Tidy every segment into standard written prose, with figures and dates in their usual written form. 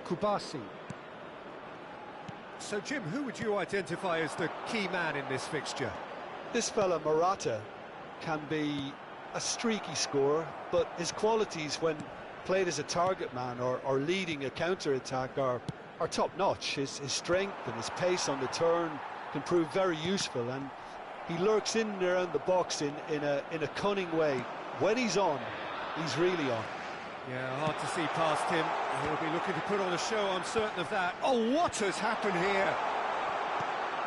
Kubasi. So, Jim, who would you identify as the key man in this fixture? This fella, Morata, can be a streaky scorer, but his qualities when played as a target man or leading a counter-attack are top-notch. His strength and his pace on the turn can prove very useful, and he lurks in and around the box in a cunning way. When he's on, he's really on. Yeah, hard to see past him. He'll be looking to put on a show, I'm certain of that. Oh, what has happened here?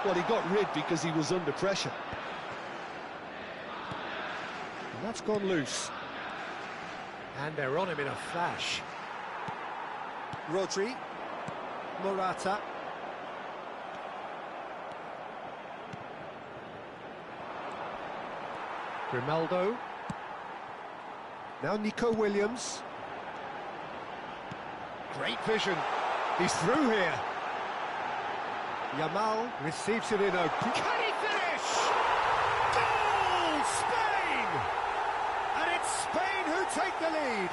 Well, he got rid because he was under pressure. And that's gone loose. And they're on him in a flash. Rodri. Morata. Grimaldo. Now Nico Williams. Great vision. He's through here. Yamal receives it in a... Can he finish? Goal! Spain! And it's Spain who take the lead.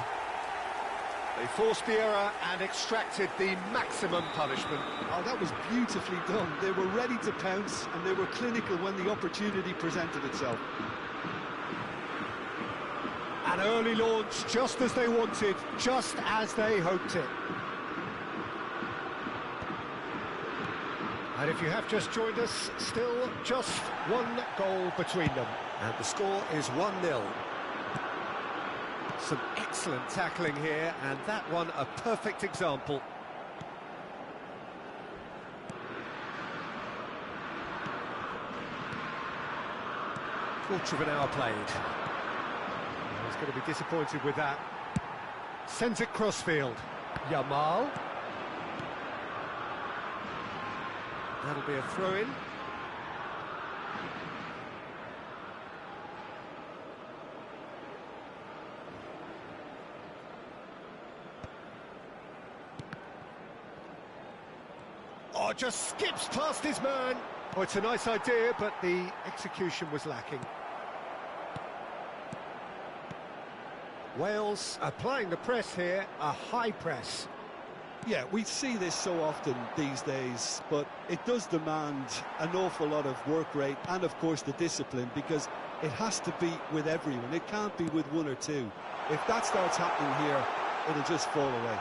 They forced the error and extracted the maximum punishment. Oh, that was beautifully done. They were ready to pounce and they were clinical when the opportunity presented itself. An early launch, just as they wanted, just as they hoped it. And if you have just joined us, still just one goal between them. And the score is 1-0. Some excellent tackling here, and that one a perfect example. Quarter of an hour played. He's going to be disappointed with that. Sends it crossfield. Yamal. That'll be a throw-in. Oh, just skips past his man. Oh, it's a nice idea, but the execution was lacking. Wales applying the press here, a high press. Yeah, we see this so often these days, but it does demand an awful lot of work rate and, of course, the discipline, because it has to be with everyone. It can't be with one or two. If that starts happening here, it'll just fall away.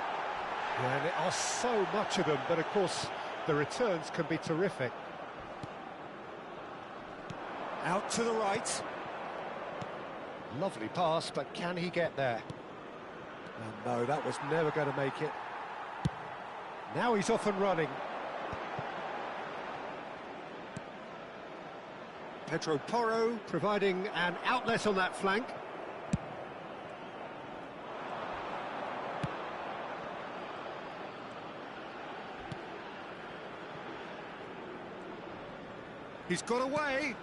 Yeah, and there are so much of them, but, of course, the returns can be terrific. Out to the right. Lovely pass, but can he get there? And no, that was never going to make it. Now he's off and running. Pedro Porro providing an outlet on that flank. He's got away.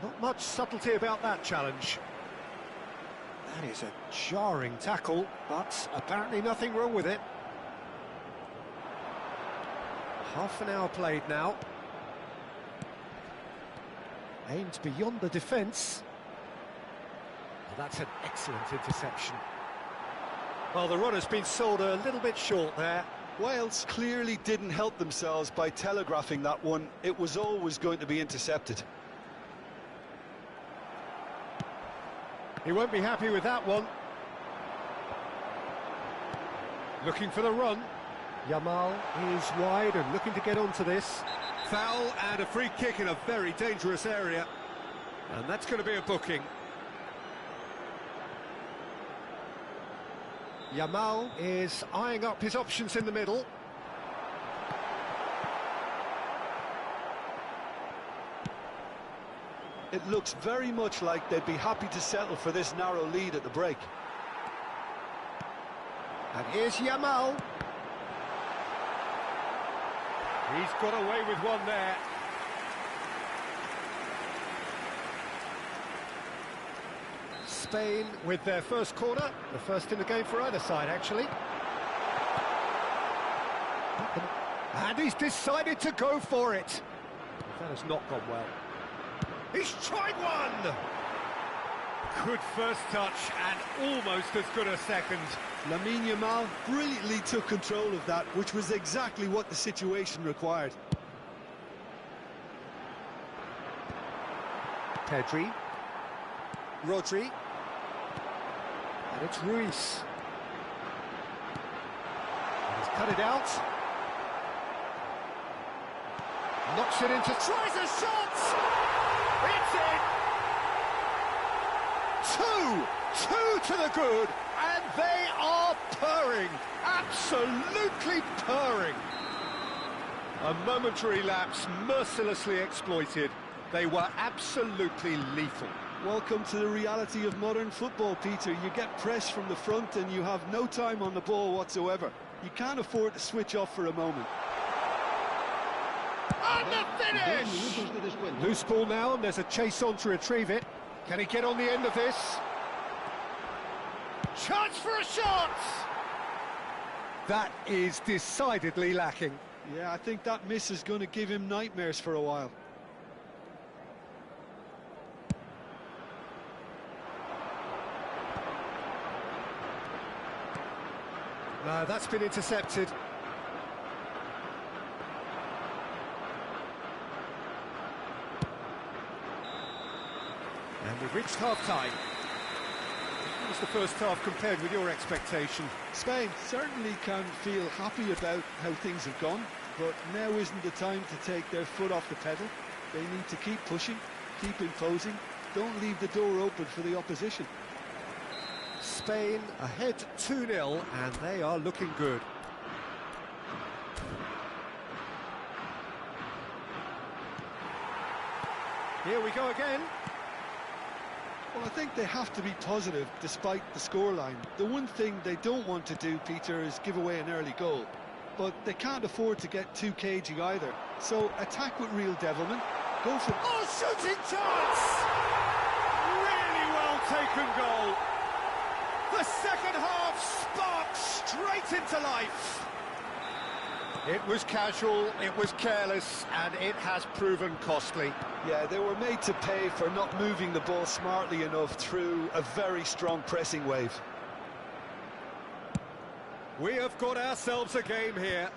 Not much subtlety about that challenge. That is a jarring tackle, but apparently nothing wrong with it. Half an hour played now. Aimed beyond the defence. Well, that's an excellent interception. Well, the run has been sold a little bit short there. Wales clearly didn't help themselves by telegraphing that one. It was always going to be intercepted. He won't be happy with that one. Looking for the run. Yamal is wide and looking to get onto this. Foul and a free kick in a very dangerous area. And that's going to be a booking. Yamal is eyeing up his options in the middle. It looks very much like they'd be happy to settle for this narrow lead at the break. And here's Yamal. He's got away with one there. Spain with their first corner, the first in the game for either side, actually. And he's decided to go for it. That has not gone well. He's tried one! Good first touch and almost as good a second. Lamine Yamal brilliantly took control of that, which was exactly what the situation required. Pedri. Rodri. And it's Ruiz. And he's cut it out. Knocks it into... Tries a shot! It's in! Two to the good, and they are purring. Absolutely purring. A momentary lapse mercilessly exploited. They were absolutely lethal. Welcome to the reality of modern football, Peter. You get pressed from the front and you have no time on the ball whatsoever. You can't afford to switch off for a moment. And the finish! Loose ball now, and there's a chase on to retrieve it. Can he get on the end of this? Chance for a shot! That is decidedly lacking. Yeah, I think that miss is going to give him nightmares for a while. No, that's been intercepted. And we've reached half-time. How was the first half compared with your expectation? Spain certainly can feel happy about how things have gone, but now isn't the time to take their foot off the pedal. They need to keep pushing, keep imposing, don't leave the door open for the opposition. Spain ahead 2-0, and they are looking good. Here we go again. Well, I think they have to be positive despite the scoreline. The one thing they don't want to do, Peter, is give away an early goal. But they can't afford to get too cagey either. So attack with real devilment. Go for... Oh, shooting chance! Really well taken goal. The second half sparks straight into life. It was casual, it was careless, and it has proven costly. Yeah, they were made to pay for not moving the ball smartly enough through a very strong pressing wave. We have got ourselves a game here.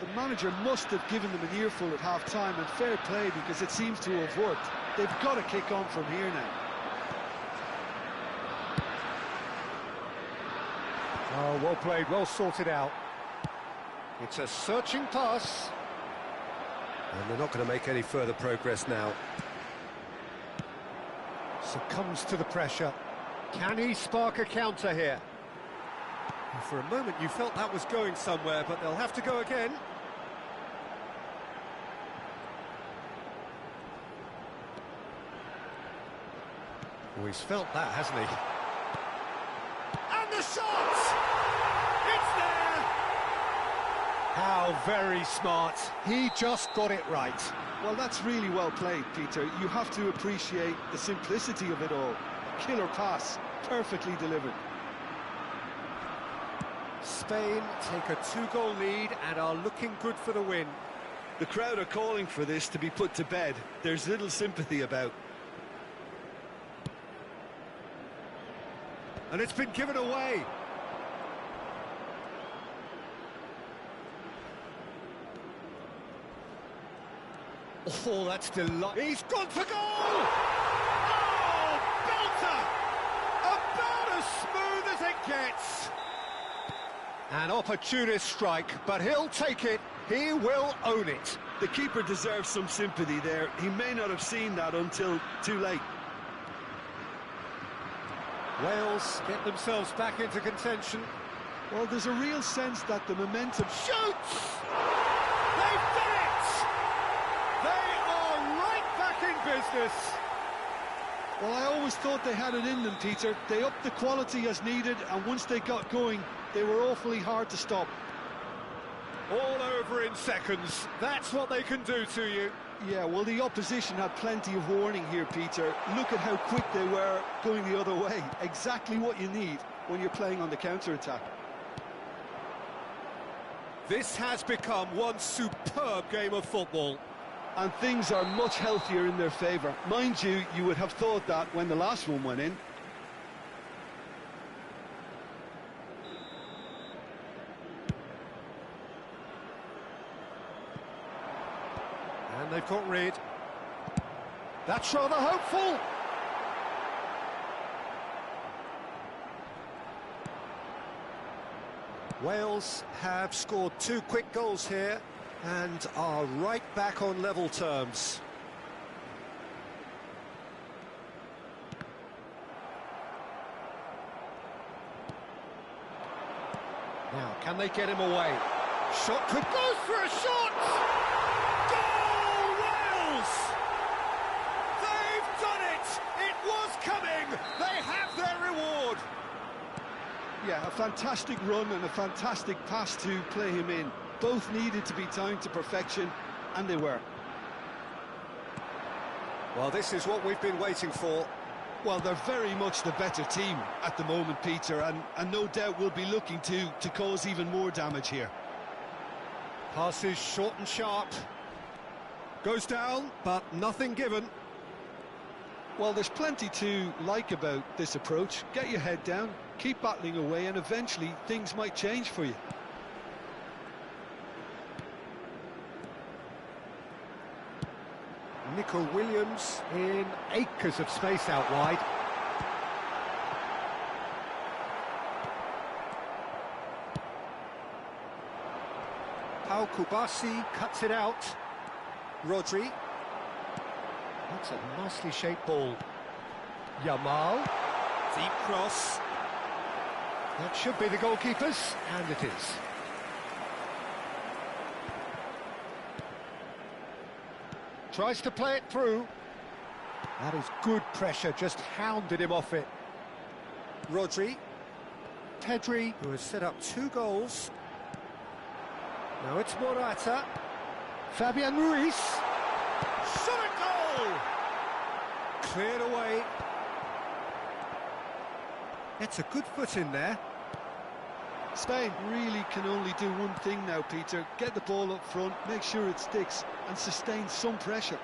The manager must have given them an earful at half-time, and fair play, because it seems to have worked. They've got to kick on from here now. Oh, well played, well sorted out. It's a searching pass. And they're not going to make any further progress now. Succumbs to the pressure. Can he spark a counter here? And for a moment you felt that was going somewhere, but they'll have to go again. Oh, he's felt that, hasn't he? And the shot! It's there! How very smart. He just got it right. Well, that's really well played, Peter. You have to appreciate the simplicity of it all. A killer pass, perfectly delivered. Spain take a 2-goal lead and are looking good for the win. The crowd are calling for this to be put to bed. There's little sympathy about. And it's been given away. Oh, that's delightful. He's gone for goal! Oh, belter! About as smooth as it gets. An opportunist strike, but he'll take it. He will own it. The keeper deserves some sympathy there. He may not have seen that until too late. Wales get themselves back into contention. Well, there's a real sense that the momentum... Shoots! They've done it! They are right back in business. Well, I always thought they had it in them, Peter. They upped the quality as needed, and once they got going, they were awfully hard to stop. All over in seconds. That's what they can do to you. Yeah, well, the opposition had plenty of warning here, Peter. Look at how quick they were going the other way. Exactly what you need when you're playing on the counter-attack. This has become one superb game of football. And things are much healthier in their favour. Mind you, you would have thought that when the last one went in. And they've got rid. That's rather hopeful. Wales have scored 2 quick goals here and are right back on level terms. Now, can they get him away? Shot could go for a shot! Goal, Wales! They've done it! It was coming! They have their reward! Yeah, a fantastic run and a fantastic pass to play him in. Both needed to be timed to perfection, and they were. Well, this is what we've been waiting for. Well, they're very much the better team at the moment, Peter, and no doubt will be looking to cause even more damage here. Passes short and sharp. Goes down, but nothing given. Well, there's plenty to like about this approach. Get your head down, keep battling away, and eventually things might change for you. Nico Williams in acres of space out wide. Pau Kubasi cuts it out. Rodri. That's a nicely shaped ball. Yamal. Deep cross. That should be the goalkeeper's, and it is. Tries to play it through. That is good pressure, just hounded him off it. Rodri. Pedri, who has set up 2 goals. Now it's Morata. Fabian Ruiz. Shot a goal! Cleared away. It's a good foot in there. Spain really can only do one thing now, Peter. Get the ball up front, make sure it sticks, and sustain some pressure.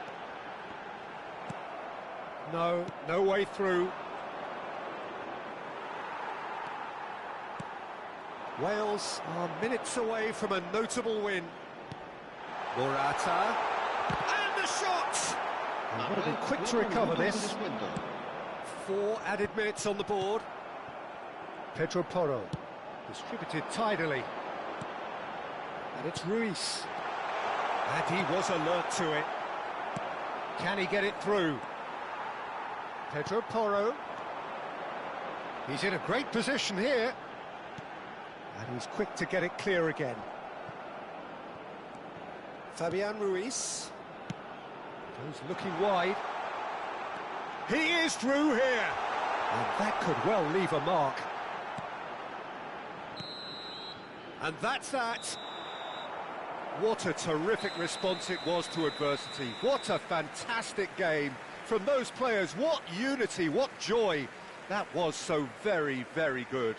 No way through. Wales are minutes away from a notable win. Morata. And the shot! They've got to be quick to recover this. 4 added minutes on the board. Pedro Porro. Distributed tidily. And it's Ruiz. And he was alert to it. Can he get it through? Pedro Porro. He's in a great position here. And he's quick to get it clear again. Fabian Ruiz. Goes looking wide. He is through here. And that could well leave a mark. And that's that. What a terrific response it was to adversity. What a fantastic game from those players. What unity, what joy. That was so very, very good.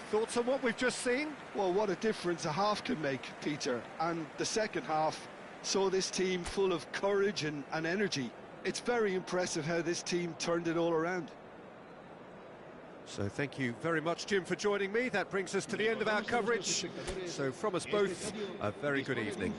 Thoughts on what we've just seen? Well, what a difference a half can make, Peter. And the second half saw this team full of courage and energy. It's very impressive how this team turned it all around. So thank you very much, Jim, for joining me. That brings us to the end of our coverage. So from us both, a very good evening.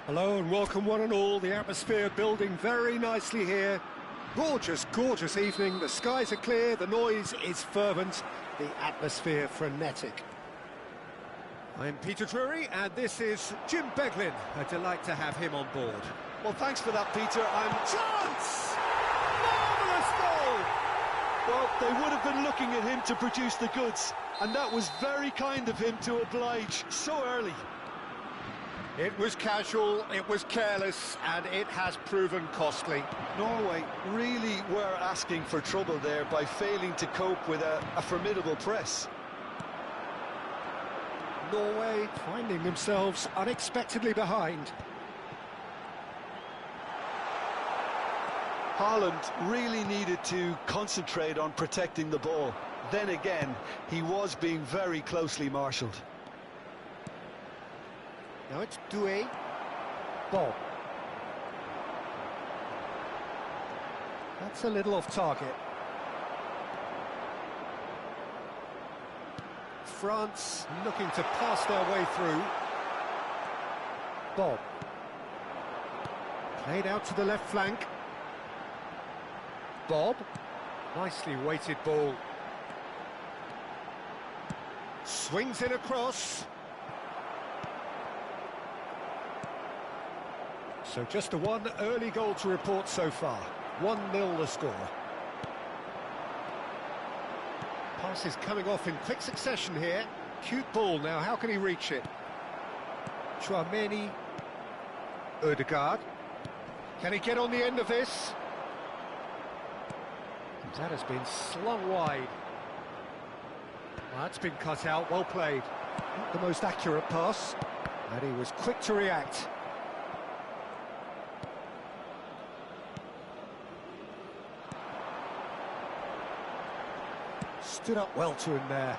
Hello and welcome one and all. The atmosphere building very nicely here. Gorgeous, gorgeous evening. The skies are clear, the noise is fervent, the atmosphere frenetic. I'm Peter Drury and this is Jim Beglin. A delight to have him on board. Well, thanks for that, Peter. Chance! Marvellous goal! Well, they would have been looking at him to produce the goods, and that was very kind of him to oblige so early. It was casual, it was careless, and it has proven costly. Norway really were asking for trouble there by failing to cope with a formidable press. Norway finding themselves unexpectedly behind. Haaland really needed to concentrate on protecting the ball. Then again, he was being very closely marshalled. Now it's Doué. Bob. That's a little off target. France looking to pass their way through. Bob. Played out to the left flank. Bob. Nicely weighted ball. Swings it across. So just a one early goal to report so far. 1-0 the score. Pass is coming off in quick succession here. Cute ball now, how can he reach it? Chouameni. Ødegaard. Can he get on the end of this? That has been slung wide. Well, that's been cut out, well played. Not the most accurate pass, and he was quick to react. Stood up well to him there.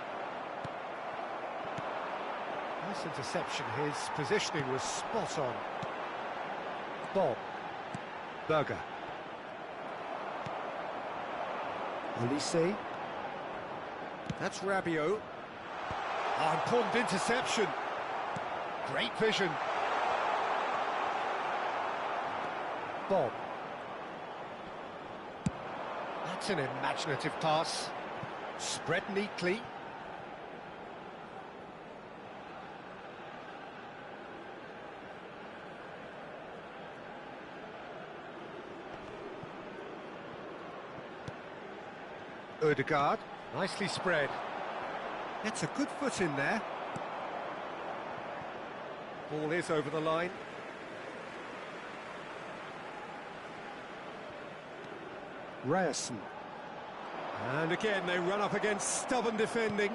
Nice interception, his positioning was spot on. Bob. Berger. Olise. That's Rabiot. Oh, important interception. Great vision. Bob. That's an imaginative pass. Spread neatly. Ødegaard, nicely spread. Gets a good foot in there. Ball is over the line. Ryerson. And again, they run up against stubborn defending.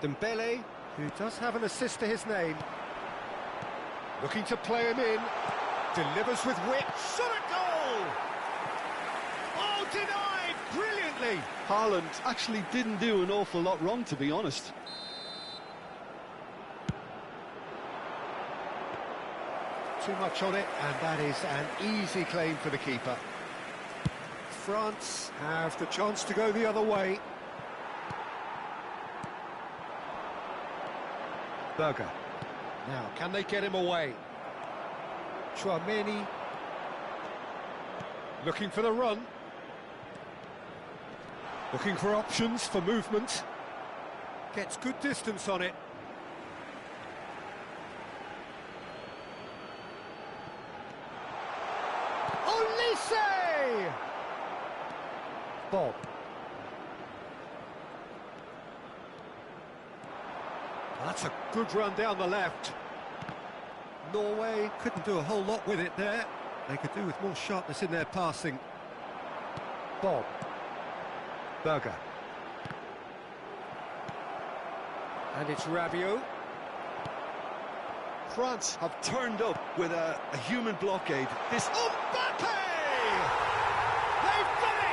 Dembele, who does have an assist to his name. Looking to play him in. Delivers with wit. Shot at goal! Oh, denied! Brilliantly! Haaland actually didn't do an awful lot wrong, to be honest. Too much on it, and that is an easy claim for the keeper. France have the chance to go the other way. Berger. Now, can they get him away? Chouameni. Looking for the run. Looking for options for movement. Gets good distance on it. Olise! Bob. That's a good run down the left. Norway couldn't do a whole lot with it there. They could do with more sharpness in their passing. Bob. Berger. And it's Rabiot. France have turned up with a human blockade. This Mbappe! They've done it!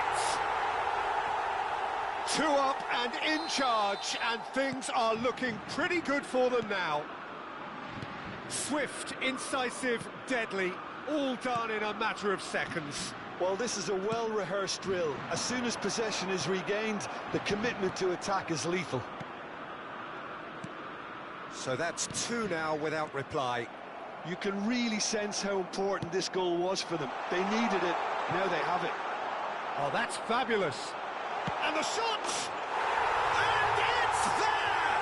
2 up and in charge, and things are looking pretty good for them now. Swift, incisive, deadly, all done in a matter of seconds. Well, this is a well-rehearsed drill. As soon as possession is regained, the commitment to attack is lethal. So that's 2 now without reply. You can really sense how important this goal was for them. They needed it, now they have it. Oh, that's fabulous. And the shot! And it's there!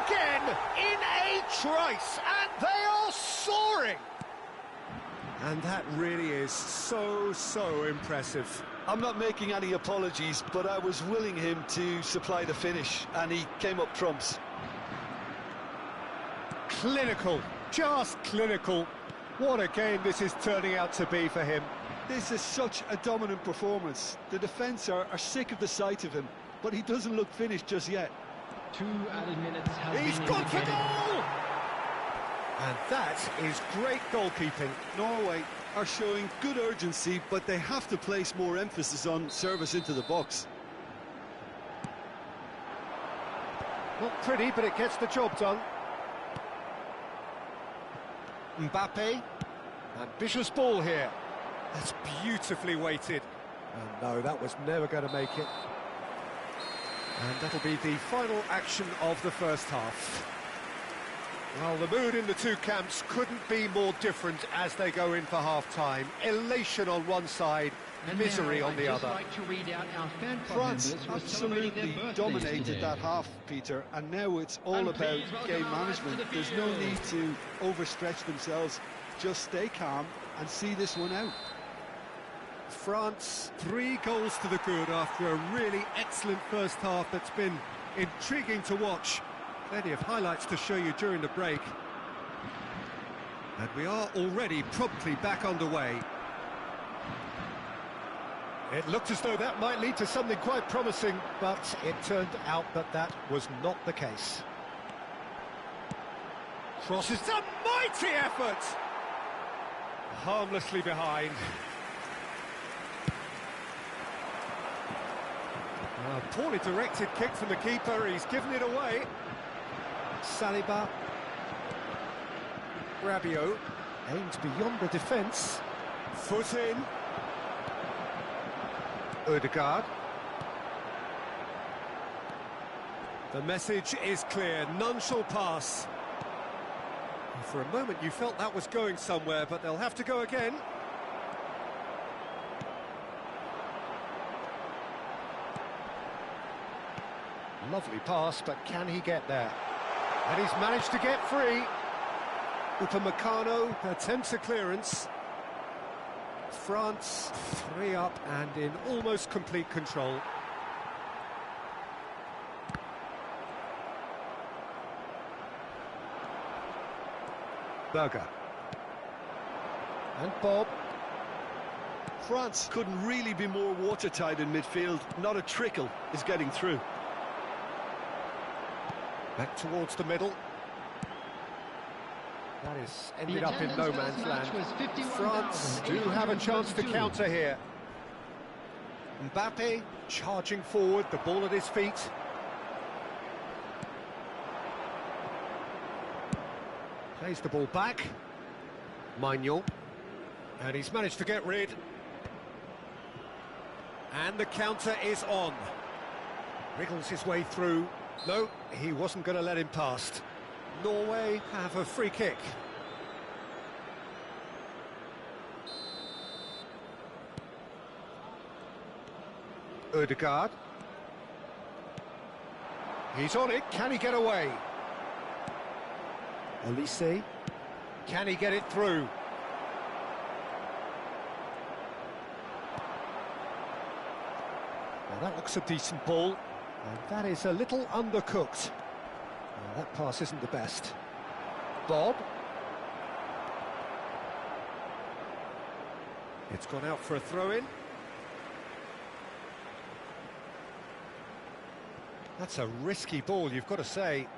Again, in a trice, and they are soaring! And that really is so impressive. I'm not making any apologies, but I was willing him to supply the finish, and he came up trumps. Clinical, just clinical. What a game this is turning out to be for him. This is such a dominant performance. The defence are sick of the sight of him, but he doesn't look finished just yet. 2 added minutes have He's been gone for indicated. goal! And that is great goalkeeping. Norway are showing good urgency, but they have to place more emphasis on service into the box. Not pretty, but it gets the job done. Mbappe. Ambitious ball here. That's beautifully weighted. And no, that was never going to make it. And that'll be the final action of the first half. Well, the mood in the two camps couldn't be more different as they go in for half-time. Elation on one side, And misery now on the I'd just other. like to read out our fan club France members who are celebrating their absolutely birthdays dominated today. that half, Peter, and now it's all And about please welcome game our lads to management. the There's no field. need to overstretch themselves. Just stay calm and see this one out. France, 3 goals to the good after a really excellent first half that's been intriguing to watch. Plenty of highlights to show you during the break. And we are already promptly back underway. It looked as though that might lead to something quite promising, but it turned out that that was not the case. Crosses, a mighty effort! Harmlessly behind. A poorly directed kick from the keeper, he's given it away. Saliba. Rabiot aims beyond the defence. Foot in. Odegaard. The message is clear, none shall pass. For a moment you felt that was going somewhere, but they'll have to go again. Lovely pass, but can he get there? And he's managed to get free. Upamecano attempts a clearance. France 3 up and in almost complete control. Berger. And Bob. France couldn't really be more watertight in midfield. Not a trickle is getting through. Back towards the middle. That is ended The up in no attendance man's for this match was land. France do have a chance to 51,832. counter here. Mbappe charging forward, the ball at his feet. Plays the ball back. Manuel. And he's managed to get rid. And the counter is on. Wriggles his way through. No, he wasn't going to let him past. Norway have a free kick. Odegaard. He's on it, can he get away? Olise. Can he get it through? Well, that looks a decent ball. And that is a little undercooked. Well, that pass isn't the best. Bob. It's gone out for a throw-in. That's a risky ball, you've got to say.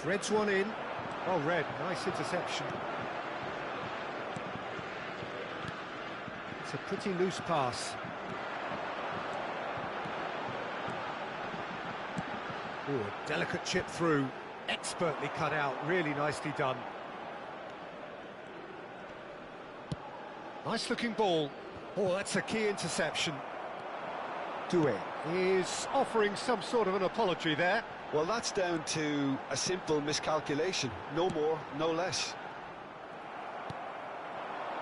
Threads one in. Oh, Red, nice interception. It's a pretty loose pass. Ooh, a delicate chip through. Expertly cut out, really nicely done. Nice looking ball. Oh, that's a key interception. Doué. He's offering some sort of an apology there. Well, that's down to a simple miscalculation. No more, no less.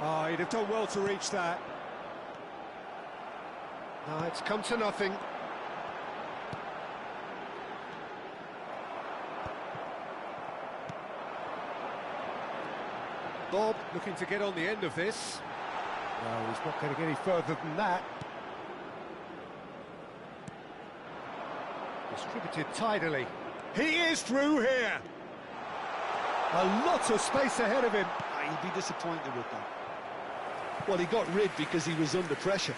Oh, he'd have done well to reach that. No, it's come to nothing. Bob looking to get on the end of this. No, he's not going to get any further than that. Distributed tidily. He is through here. A lot of space ahead of him. He'd be disappointed with that. Well, he got rid because he was under pressure.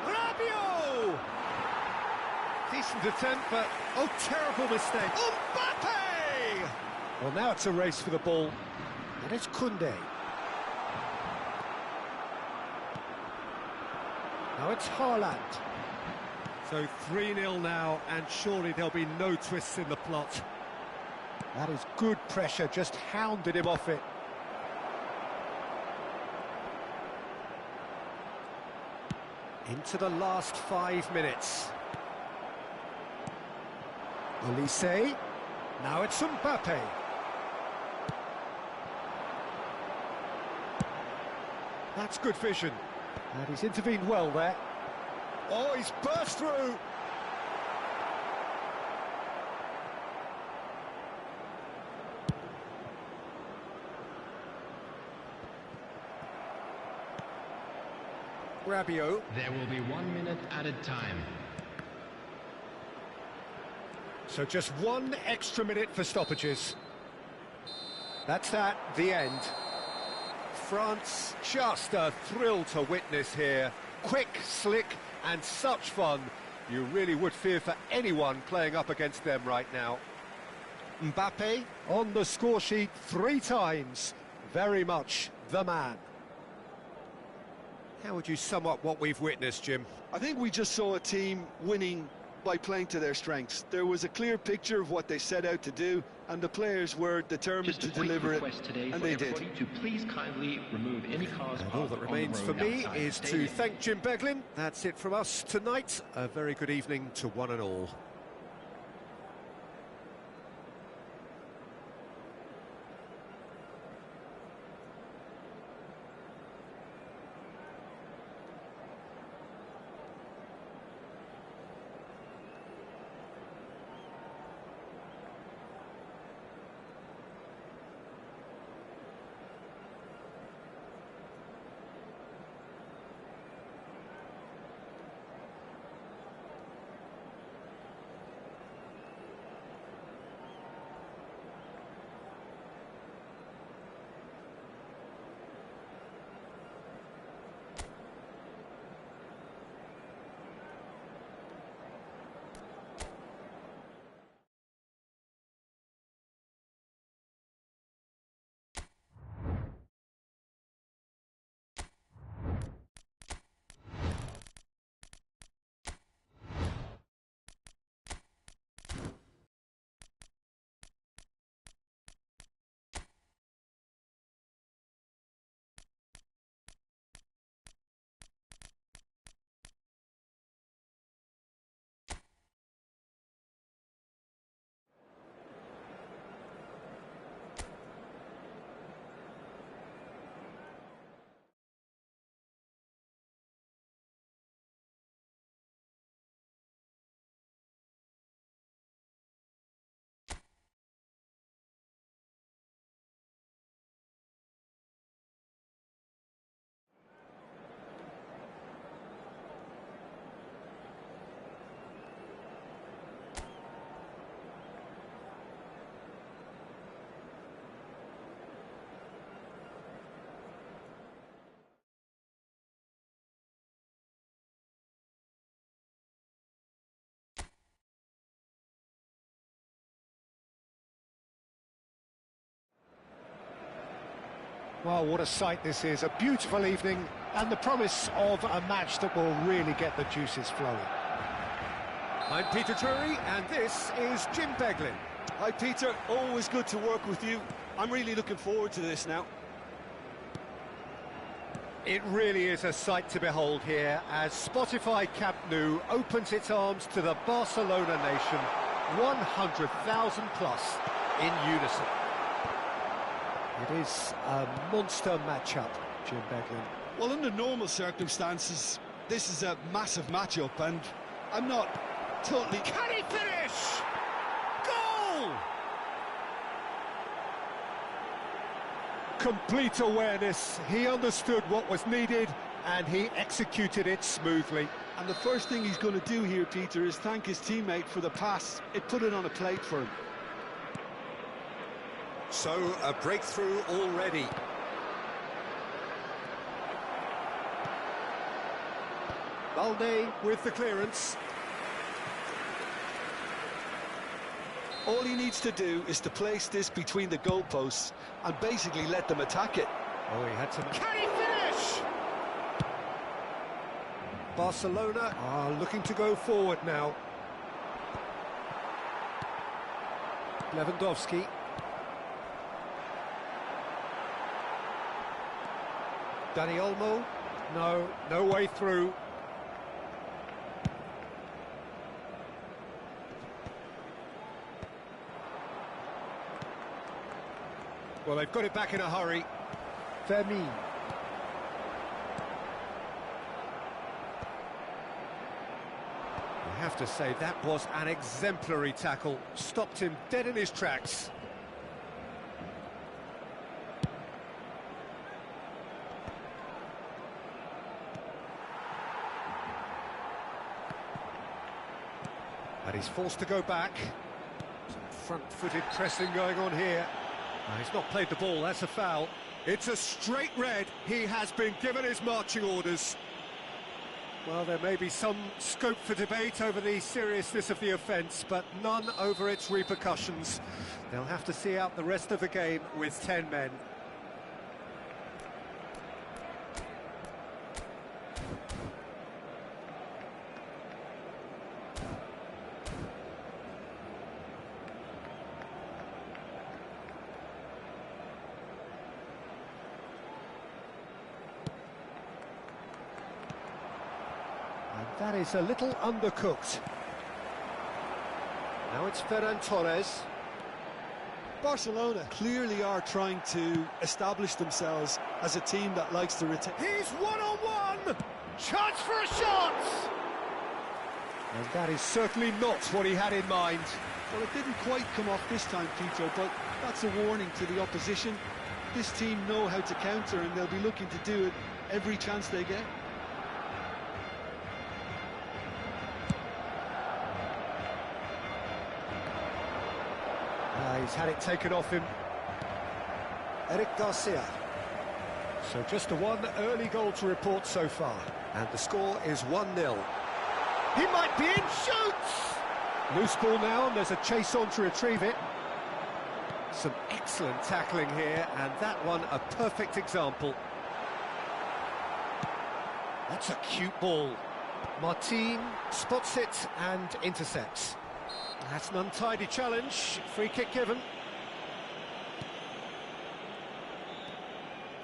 Rabiot! Decent attempt, but oh, terrible mistake. Mbappe! Well, now it's a race for the ball, and it's Koundé. Now it's Haaland. So 3-0 now, and surely there'll be no twists in the plot. That is good pressure, just hounded him off it. Into the last 5 minutes. Olise. Now it's Mbappe. That's good vision. And he's intervened well there. Oh, he's burst through. Rabiot. There will be 1 minute added time. So just 1 extra minute for stoppages. That's that, the end. France, just a thrill to witness here. Quick, slick, and such fun. You really would fear for anyone playing up against them right now. Mbappe on the score sheet 3 times. Very much the man. How would you sum up what we've witnessed, Jim? I think we just saw a team winning by playing to their strengths. There was a clear picture of what they set out to do, and the players were determined to deliver it, and they did. To please kindly remove any cause. And all that remains for me is to thank Jim Beglin. That's it from us tonight. A very good evening to one and all. Well, what a sight this is. A beautiful evening and the promise of a match that will really get the juices flowing. I'm Peter Drury and this is Jim Beglin. Hi, Peter. Always good to work with you. I'm really looking forward to this now. It really is a sight to behold here as Spotify Camp Nou opens its arms to the Barcelona nation, 100,000 plus in unison. It is a monster matchup, Jim Beglin. Well, under normal circumstances, this is a massive matchup, and I'm not totally... Can he finish? Goal! Complete awareness. He understood what was needed, and he executed it smoothly. And the first thing he's going to do here, Peter, is thank his teammate for the pass. It put it on a plate for him. So, a breakthrough already. Balde with the clearance. All he needs to do is to place this between the goalposts and basically let them attack it. Oh, he had to... Can he finish? Barcelona are looking to go forward now. Lewandowski. Dani Olmo. No way through. Well, they've got it back in a hurry. Fermin. I have to say, that was an exemplary tackle. Stopped him dead in his tracks. And he's forced to go back. Some front-footed pressing going on here. He's not played the ball, that's a foul. It's a straight red. He has been given his marching orders. Well, there may be some scope for debate over the seriousness of the offence, but none over its repercussions. They'll have to see out the rest of the game with 10 men. That is a little undercooked. Now it's Ferran Torres. Barcelona clearly are trying to establish themselves as a team that likes to retain. He's one-on-one! Chance for a shot! And that is certainly not what he had in mind. Well, it didn't quite come off this time, Peter, but that's a warning to the opposition. This team know how to counter, and they'll be looking to do it every chance they get. He's had it taken off him. Eric Garcia. So just a one early goal to report so far. And the score is 1-0. He might be in, shoots! Loose ball now, and there's a chase on to retrieve it. Some excellent tackling here, and that one a perfect example. That's a cute ball. Martin spots it and intercepts. That's an untidy challenge. Free kick given.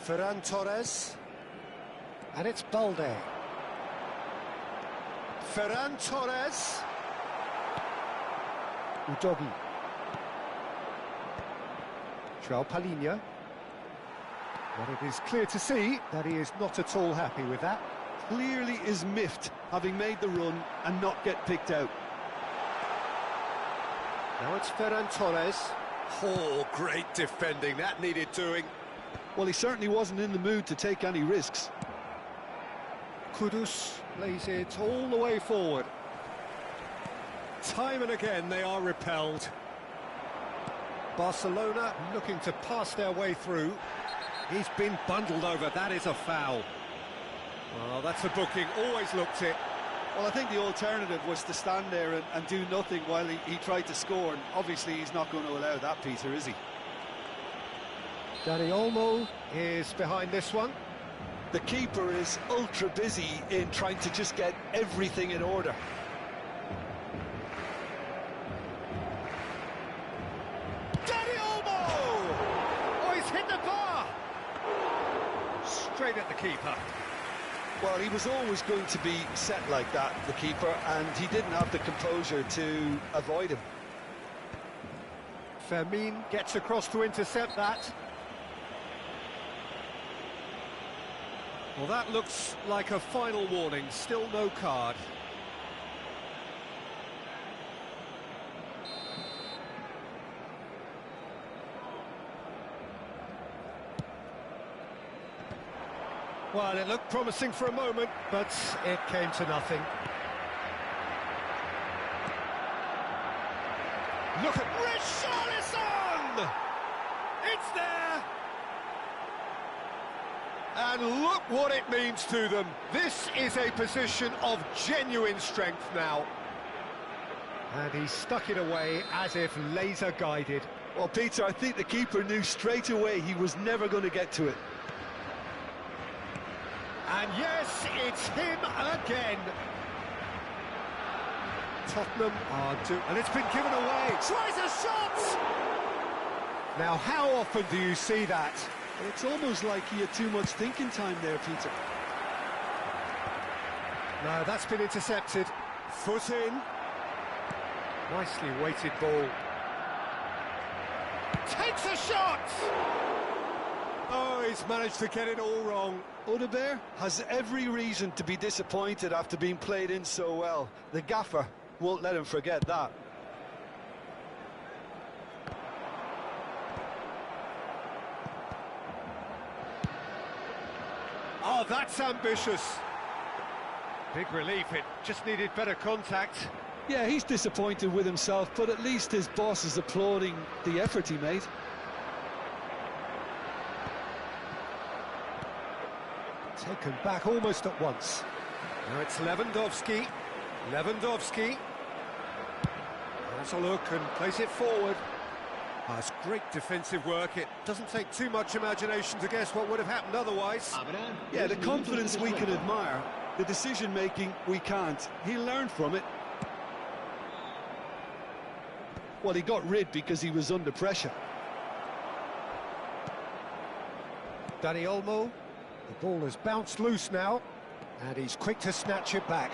Ferran Torres. And it's Balde. Ferran Torres. Udogi. João Palhinha. But it is clear to see that he is not at all happy with that. Clearly is miffed, having made the run and not get picked out. Now it's Ferran Torres. Oh, great defending, that needed doing. Well, he certainly wasn't in the mood to take any risks. Kudus lays it all the way forward. Time and again they are repelled. Barcelona looking to pass their way through. He's been bundled over, that is a foul. Well, that's a booking, always looked it. Well, I think the alternative was to stand there and do nothing while he tried to score, and obviously he's not going to allow that, Peter, is he? Dani Olmo is behind this one. The keeper is ultra busy in trying to just get everything in order. Dani Olmo! Oh, he's hit the bar! Straight at the keeper. Well, he was always going to be set like that, the keeper, and he didn't have the composure to avoid him. Fermin gets across to intercept that. Well, that looks like a final warning. Still no card. Well, it looked promising for a moment, but it came to nothing. Look at Richarlison! It's there! And look what it means to them. This is a position of genuine strength now. And he stuck it away as if laser-guided. Well, Peter, I think the keeper knew straight away he was never going to get to it. And yes, it's him again. Tottenham are and it's been given away. Tries a shot! Now, how often do you see that? It's almost like he had too much thinking time there, Peter. No, that's been intercepted. Foot in. Nicely weighted ball. Takes a shot! Oh, he's managed to get it all wrong. Odegaard has every reason to be disappointed after being played in so well. The gaffer won't let him forget that. Oh, that's ambitious. Big relief, it just needed better contact. Yeah, he's disappointed with himself, but at least his boss is applauding the effort he made. Taken back almost at once. Now it's Lewandowski. Lewandowski. Has a look and plays it forward. That's great defensive work. It doesn't take too much imagination to guess what would have happened otherwise. Yeah, the confidence we can admire, the decision-making we can't. He learned from it. Well, he got rid because he was under pressure. Dani Olmo. The ball has bounced loose now, and he's quick to snatch it back.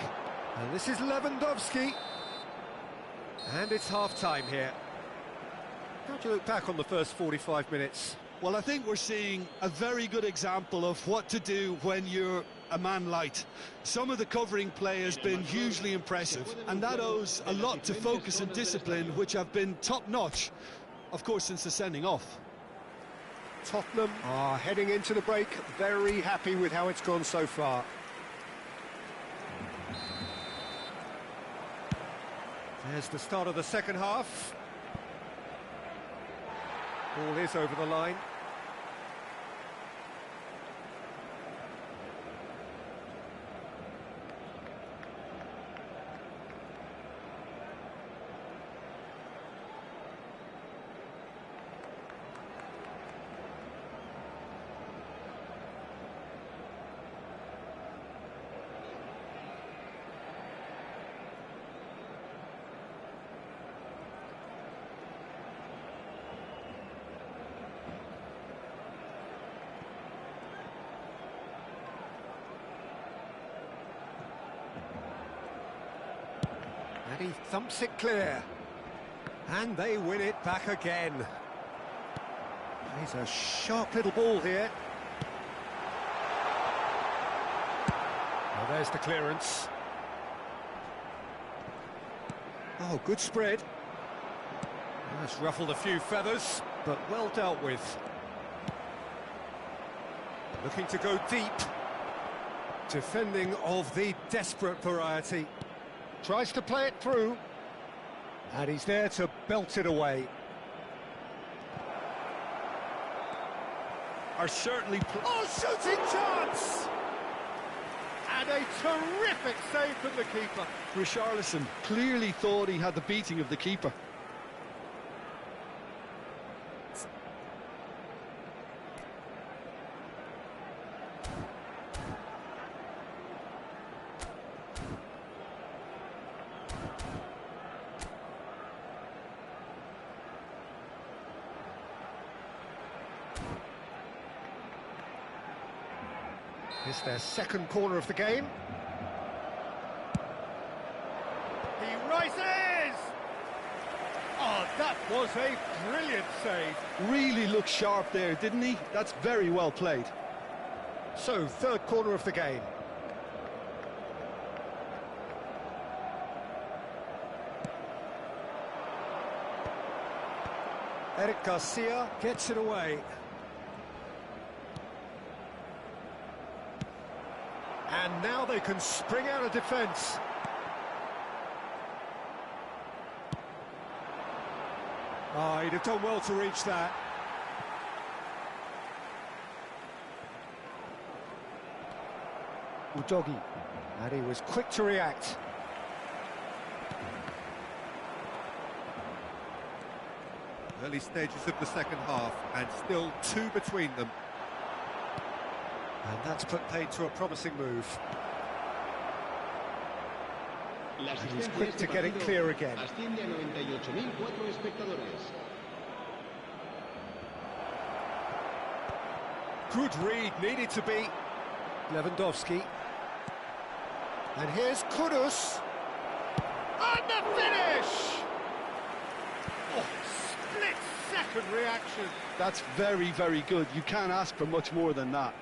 And this is Lewandowski. And it's half-time here. How do you look back on the first 45 minutes? Well, I think we're seeing a very good example of what to do when you're a man light. Some of the covering play has been hugely impressive, and that owes a lot to focus and discipline, which have been top-notch, of course, since the sending off. Tottenham are heading into the break, very happy with how it's gone so far. There's the start of the second half. Ball is over the line. And he thumps it clear. And they win it back again. He's a sharp little ball here. Well, there's the clearance. Oh, good spread. That's ruffled a few feathers, but well dealt with. Looking to go deep. Defending of the desperate variety. Tries to play it through. And he's there to belt it away. Are certainly... Oh, shooting chance! And a terrific save from the keeper. Richarlison clearly thought he had the beating of the keeper. It's their second corner of the game. He rises! Oh, that was a brilliant save. Really looked sharp there, didn't he? That's very well played. So, third corner of the game. Eric Garcia gets it away. And now they can spring out of defence. Oh, he'd have done well to reach that. Udogi, and he was quick to react. Early stages of the second half, and still two between them. And that's put paid to a promising move. And he's quick to get it clear again. Good read, needed to be. Lewandowski. And here's Kudus. And the finish! Oh, split-second reaction. That's very, very good. You can't ask for much more than that.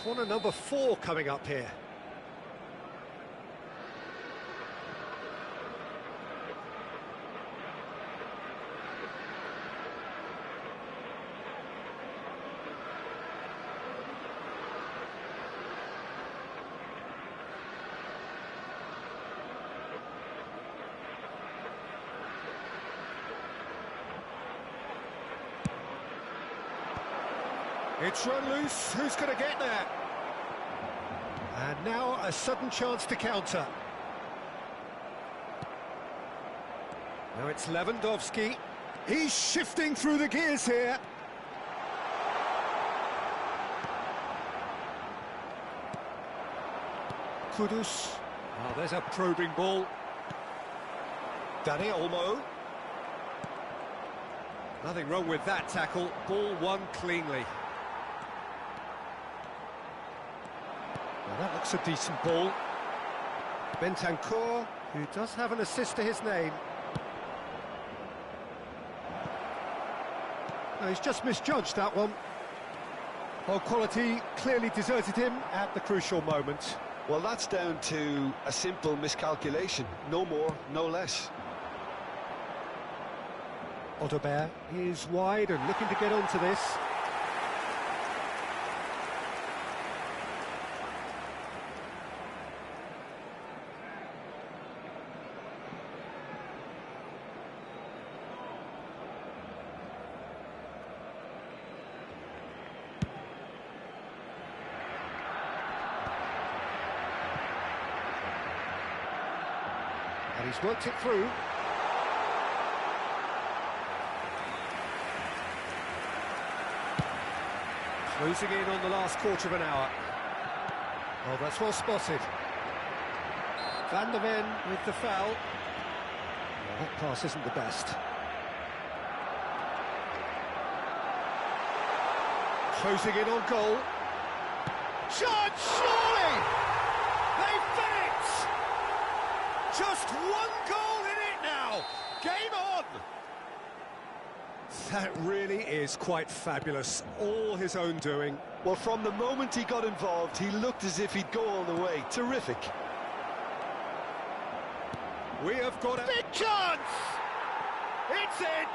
Corner number 4 coming up here. It's run loose, who's going to get there? And now a sudden chance to counter. Now it's Lewandowski. He's shifting through the gears here. Kudus. Oh, there's a probing ball. Dani Olmo. Nothing wrong with that tackle. Ball won cleanly. Well, that looks a decent ball. Bentancur, who does have an assist to his name. No, he's just misjudged that one. Well, quality clearly deserted him at the crucial moment. Well, that's down to a simple miscalculation. No more, no less. Odobert is wide and looking to get onto this. And he's worked it through. Closing in on the last quarter of an hour. Oh, that's well spotted. Van der Ven with the foul. Well, that pass isn't the best. Closing in on goal. Shot, surely! They've done it! Just one goal in it now! Game on! That really is quite fabulous, all his own doing. Well, from the moment he got involved, he looked as if he'd go all the way. Terrific. We have got a big chance! It's in!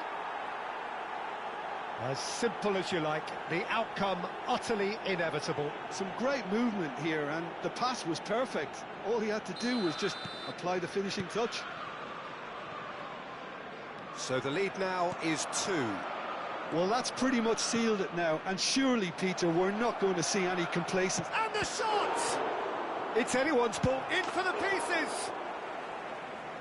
As simple as you like, the outcome utterly inevitable. Some great movement here, and the pass was perfect. All he had to do was just apply the finishing touch. So the lead now is 2. Well, that's pretty much sealed it now, and surely, Peter, we're not going to see any complacency. And the shot! It's anyone's ball, in for the pieces!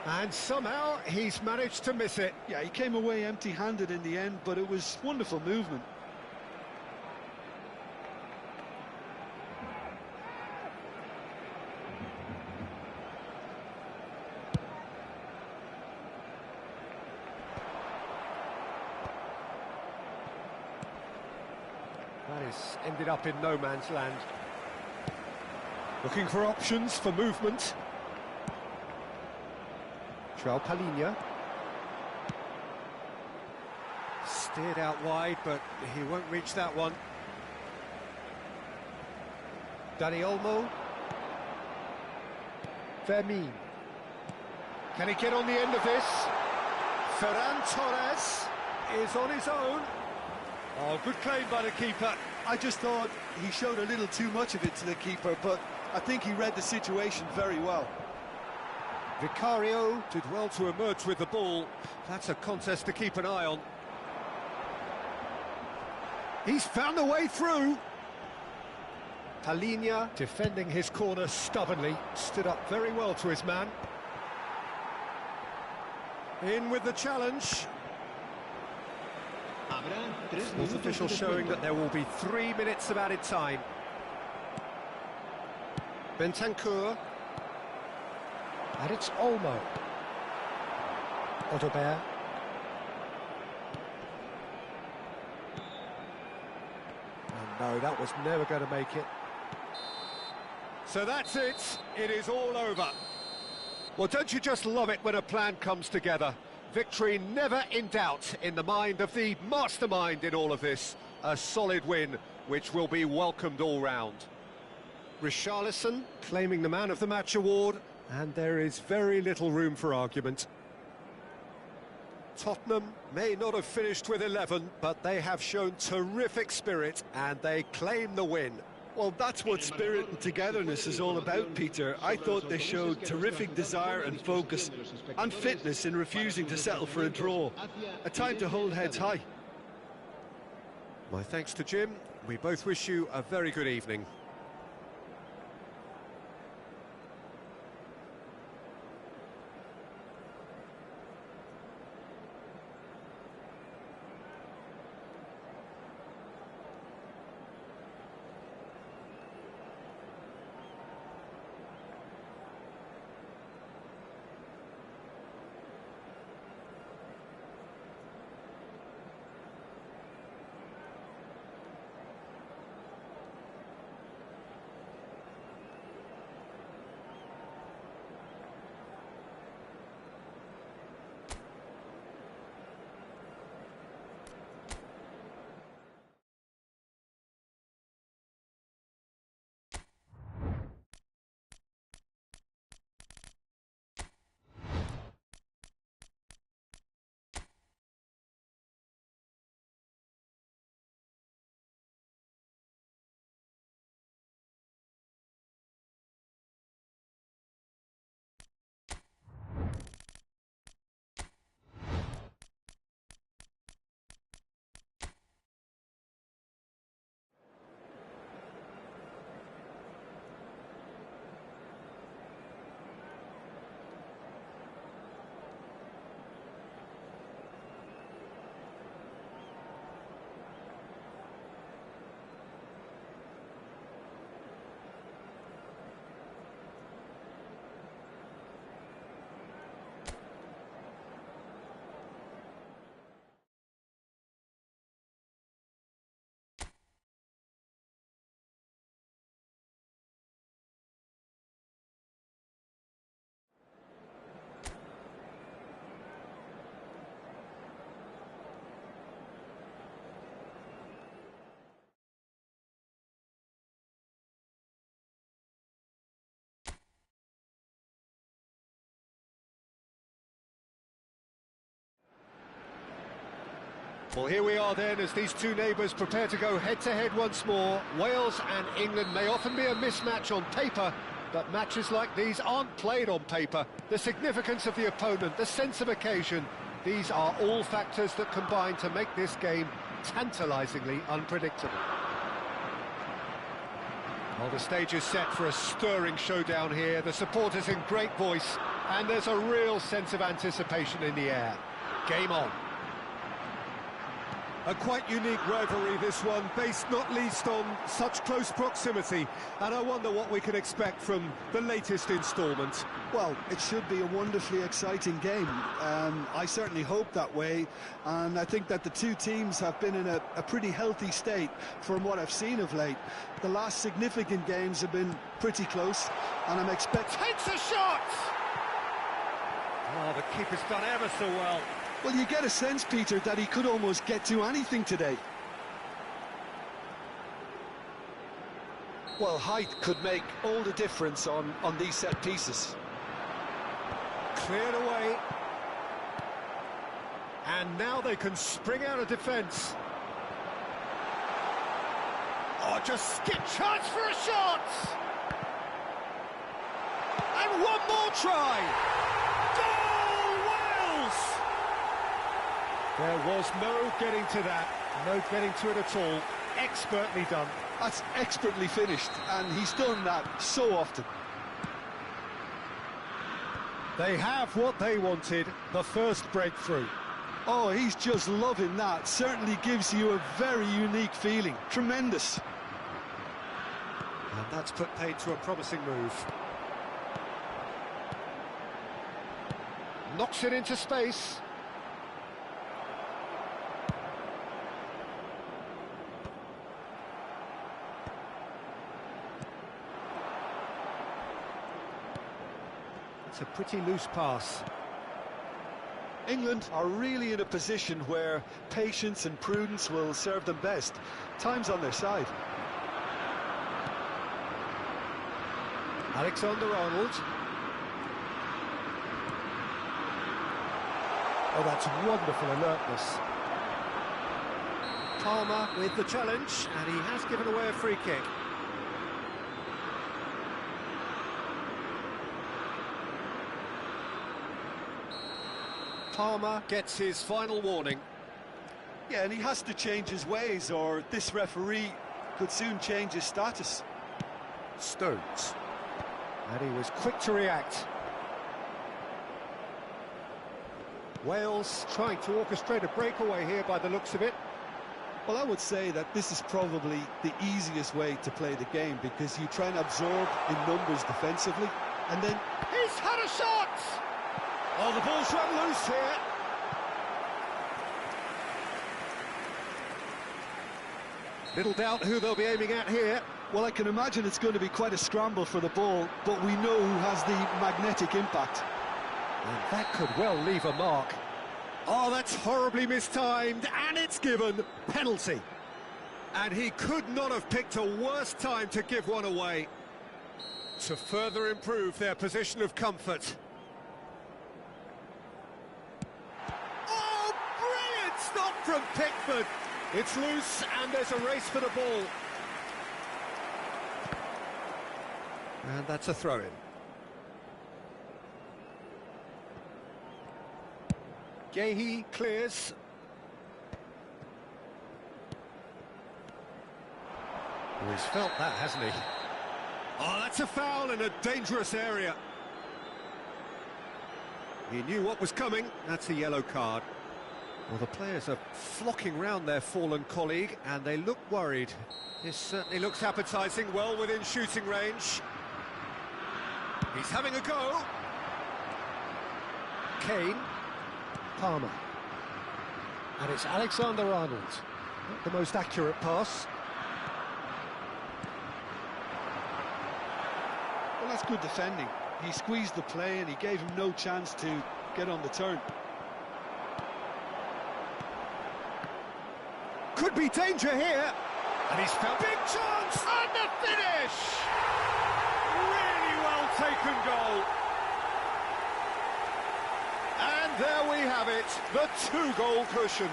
And somehow he's managed to miss it. Yeah, he came away empty-handed in the end, but it was wonderful movement. That has ended up in no man's land. Looking for options for movement. João Palhinha. Steered out wide, but he won't reach that one. Dani Olmo. Vermin. Can he get on the end of this? Ferran Torres is on his own. Oh, good claim by the keeper. I just thought he showed a little too much of it to the keeper, but I think he read the situation very well. Vicario did well to emerge with the ball. That's a contest to keep an eye on. He's found a way through. Palhinha defending his corner stubbornly, stood up very well to his man. In with the challenge. Sports official showing that there will be 3 minutes of added time. Bentancur. And it's Olmo. Odobert. Oh no, that was never going to make it. So that's it. It is all over. Well, don't you just love it when a plan comes together? Victory never in doubt in the mind of the mastermind in all of this. A solid win, which will be welcomed all round. Richarlison claiming the Man of the Match award, and there is very little room for argument. Tottenham may not have finished with 11, but they have shown terrific spirit, and they claim the win. Well, that's what spirit and togetherness is all about, Peter. I thought they showed terrific desire and focus and fitness in refusing to settle for a draw. A time to hold heads high. My thanks to Jim. We both wish you a very good evening. Well, here we are then as these two neighbours prepare to go head-to-head once more. Wales and England may often be a mismatch on paper, but matches like these aren't played on paper. The significance of the opponent, the sense of occasion, these are all factors that combine to make this game tantalisingly unpredictable. Well, the stage is set for a stirring showdown here. The supporters in great voice, and there's a real sense of anticipation in the air. Game on. A quite unique rivalry, this one, based not least on such close proximity. And I wonder what we can expect from the latest instalment. Well, it should be a wonderfully exciting game. I certainly hope that way, and I think that the two teams have been in a pretty healthy state from what I've seen of late. The last significant games have been pretty close, and I'm expecting... Takes a shot! Oh, the keeper's done ever so well. Well, you get a sense, Peter, that he could almost get to anything today. Well, height could make all the difference on these set pieces. Cleared away. And now they can spring out of defence. Oh, just skip chance for a shot! And one more try! Goal, Wales! There was no getting to that, no getting to it at all. Expertly done. That's expertly finished, and he's done that so often. They have what they wanted, the first breakthrough. Oh, he's just loving that. Certainly gives you a very unique feeling. Tremendous. And that's put paid to a promising move. Knocks it into space. It's a pretty loose pass. England are really in a position where patience and prudence will serve them best. Time's on their side. Alexander-Arnold. Oh, that's wonderful alertness. Palmer with the challenge, and he has given away a free kick. Palmer gets his final warning. Yeah, and he has to change his ways, or this referee could soon change his status. Stones. And he was quick to react. Wales trying to orchestrate a breakaway here by the looks of it. Well, I would say that this is probably the easiest way to play the game, because you try and absorb in numbers defensively, and then... He's had a shot! Oh, the ball's run loose here. Little doubt who they'll be aiming at here. Well, I can imagine it's going to be quite a scramble for the ball, but we know who has the magnetic impact. And that could well leave a mark. Oh, that's horribly mistimed, and it's given penalty. And he could not have picked a worse time to give one away, to further improve their position of comfort. Oh, brilliant stop from Pickford. It's loose, and there's a race for the ball. And that's a throw-in. Gahey clears. Oh, he's felt that, hasn't he? Oh, that's a foul in a dangerous area. He knew what was coming. That's a yellow card. Well, the players are flocking round their fallen colleague, and they look worried. This certainly looks appetising, well within shooting range. He's having a go. Kane. Palmer. And it's Alexander-Arnold. Not the most accurate pass. Well, that's good defending. He squeezed the play and he gave him no chance to get on the turn. Could be danger here. And he's found big chance. And the finish! Really well taken goal. And there we have it, the two-goal cushion.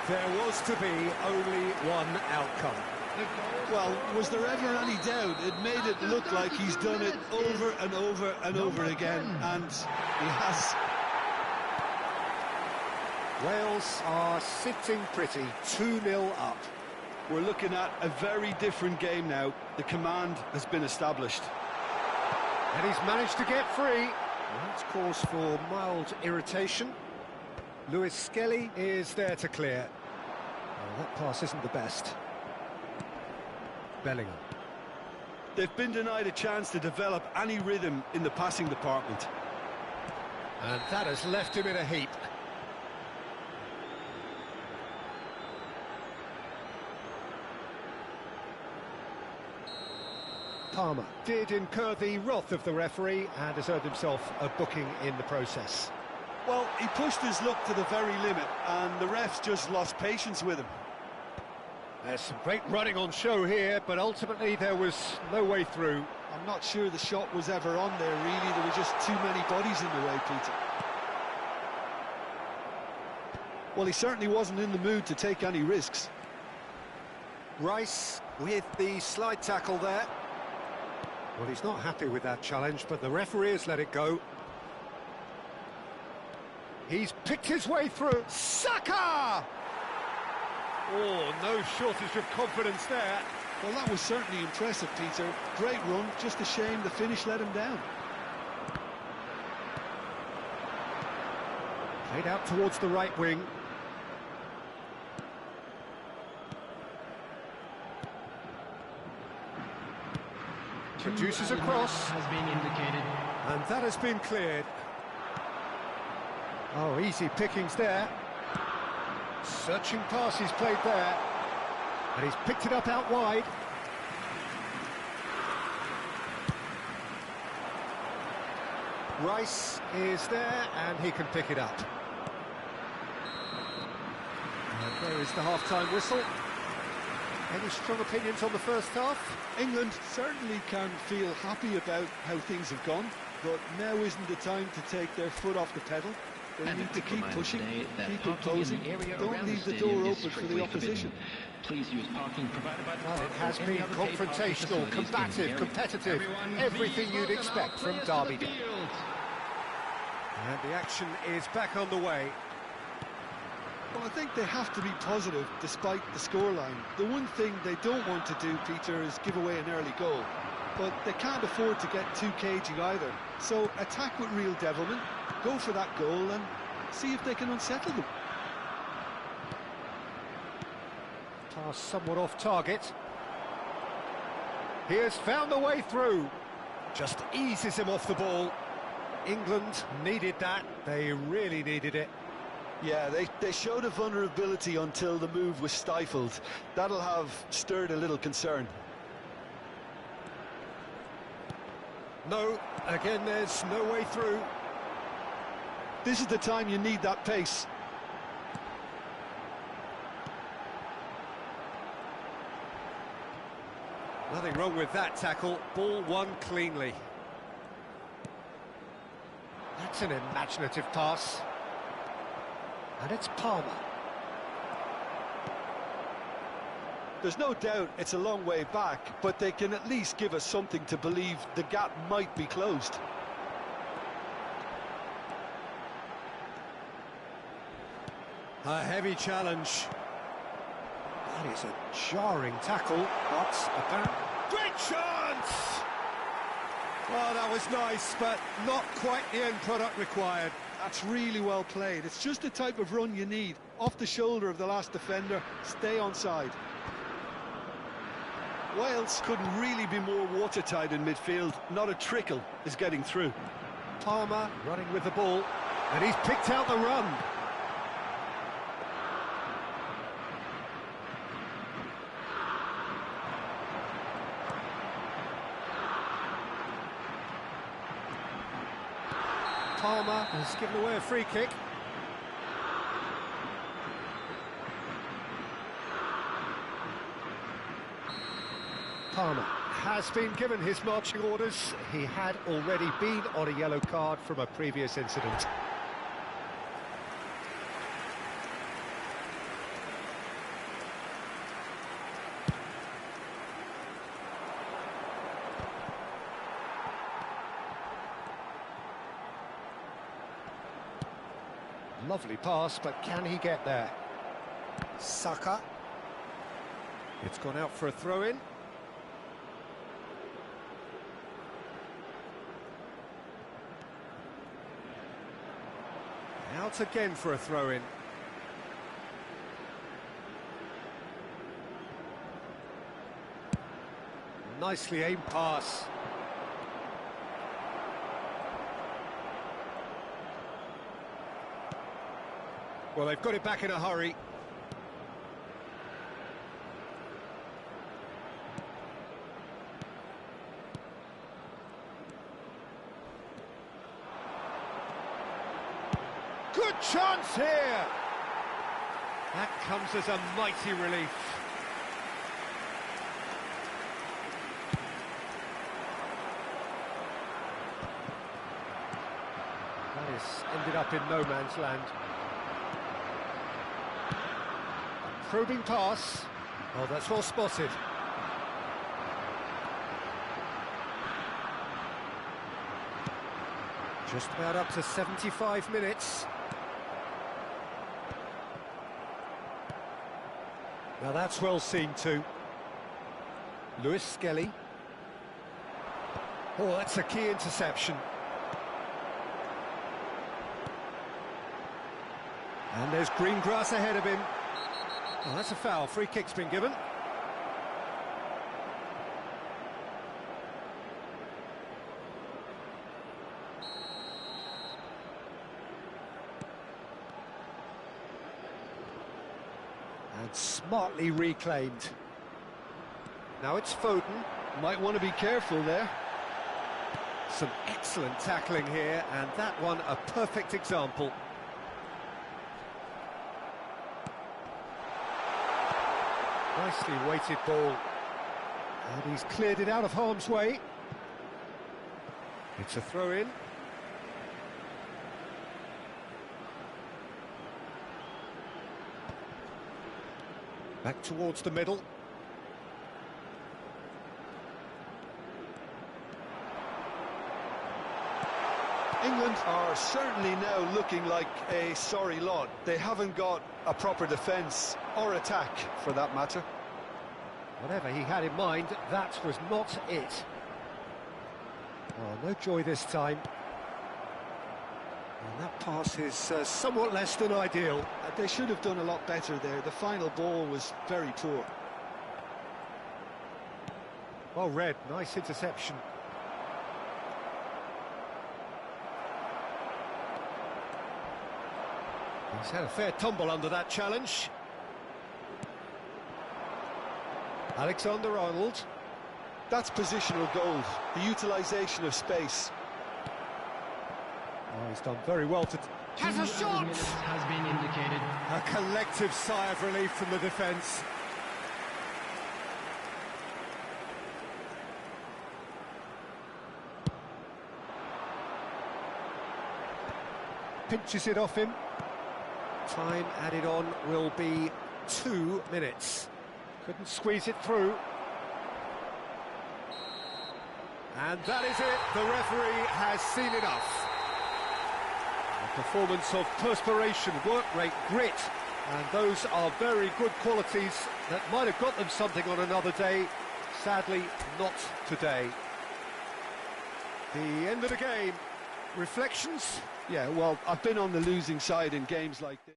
There was to be only one outcome. Well, was there ever any doubt? It made it look like he's done it over and over and over again, and he has. Wales are sitting pretty, 2-0 up. We're looking at a very different game now. The command has been established. And he's managed to get free. That's cause for mild irritation. Lewis Skelly is there to clear. Well, that pass isn't the best. Bellingham. They've been denied a chance to develop any rhythm in the passing department. And that has left him in a heap. Palmer did incur the wrath of the referee and has earned himself a booking in the process. Well, he pushed his luck to the very limit, and the refs just lost patience with him. There's some great running on show here, but ultimately there was no way through. I'm not sure the shot was ever on there, really. There were just too many bodies in the way, Peter. Well, he certainly wasn't in the mood to take any risks. Rice with the slide tackle there. Well, he's not happy with that challenge, but the referee has let it go. He's picked his way through. Saka! Oh, no shortage of confidence there. Well, that was certainly impressive, Peter. Great run, just a shame the finish let him down. Played out towards the right wing. Produces a cross. Has been indicated. And that has been cleared. Oh, easy pickings there. Searching pass he's played there. And he's picked it up out wide. Rice is there, and he can pick it up. And there is the half-time whistle. Any strong opinions on the first half? England certainly can feel happy about how things have gone, but now isn't the time to take their foot off the pedal. They need to keep pushing, keep imposing, don't leave the door open for the opposition. Please use parking provided by the Well, it has been confrontational, combative, competitive, everything you'd expect from Derby Day. And the action is back on the way. Well, I think they have to be positive despite the scoreline. The one thing they don't want to do, Peter, is give away an early goal. But they can't afford to get too cagey either. So attack with real devilment, go for that goal and see if they can unsettle them. Pass somewhat off target. He has found the way through. Just eases him off the ball. England needed that. They really needed it. Yeah, they showed a vulnerability until the move was stifled. That'll have stirred a little concern. No, again there's no way through. This is the time you need that pace. Nothing wrong with that tackle. Ball won cleanly. That's an imaginative pass. And it's Palmer. There's no doubt it's a long way back, but they can at least give us something to believe the gap might be closed. A heavy challenge. That is a jarring tackle, but apparently... Great chance! Well, that was nice, but not quite the end product required. That's really well played. It's just the type of run you need. Off the shoulder of the last defender, stay onside. Wales couldn't really be more watertight in midfield. Not a trickle is getting through. Palmer running with the ball, and he's picked out the run. Palmer has given away a free kick. Palmer has been given his marching orders. He had already been on a yellow card from a previous incident. Lovely pass, but can he get there? Saka. It's gone out for a throw-in. Out again for a throw-in. Nicely aimed pass. Well, they've got it back in a hurry. Good chance here! That comes as a mighty relief. That has ended up in no man's land. Probing pass. Oh, that's well spotted. Just about up to 75 minutes. Now that's well seen too. Lewis Skelly. Oh, that's a key interception. And there's green grass ahead of him. Oh, that's a foul. Free kick's been given. And smartly reclaimed. Now it's Foden. Might want to be careful there. Some excellent tackling here, and that one a perfect example. Nicely weighted ball. And he's cleared it out of harm's way. It's a throw-in. Back towards the middle. England are certainly now looking like a sorry lot. They haven't got a proper defence or attack, for that matter. Whatever he had in mind, that was not it. Oh, no joy this time. And that pass is somewhat less than ideal. They should have done a lot better there. The final ball was very poor. Well read, nice interception. He's had a fair tumble under that challenge. Alexander-Arnold. That's positional goal, the utilisation of space. Oh, he's done very well to... Has a shot! Has been indicated. A collective sigh of relief from the defence. Pinches it off him. Time added on will be 2 minutes. Couldn't squeeze it through. And that is it. The referee has seen enough. A performance of perspiration, work rate, grit. And those are very good qualities that might have got them something on another day. Sadly, not today. The end of the game. Reflections? Yeah, well, I've been on the losing side in games like this.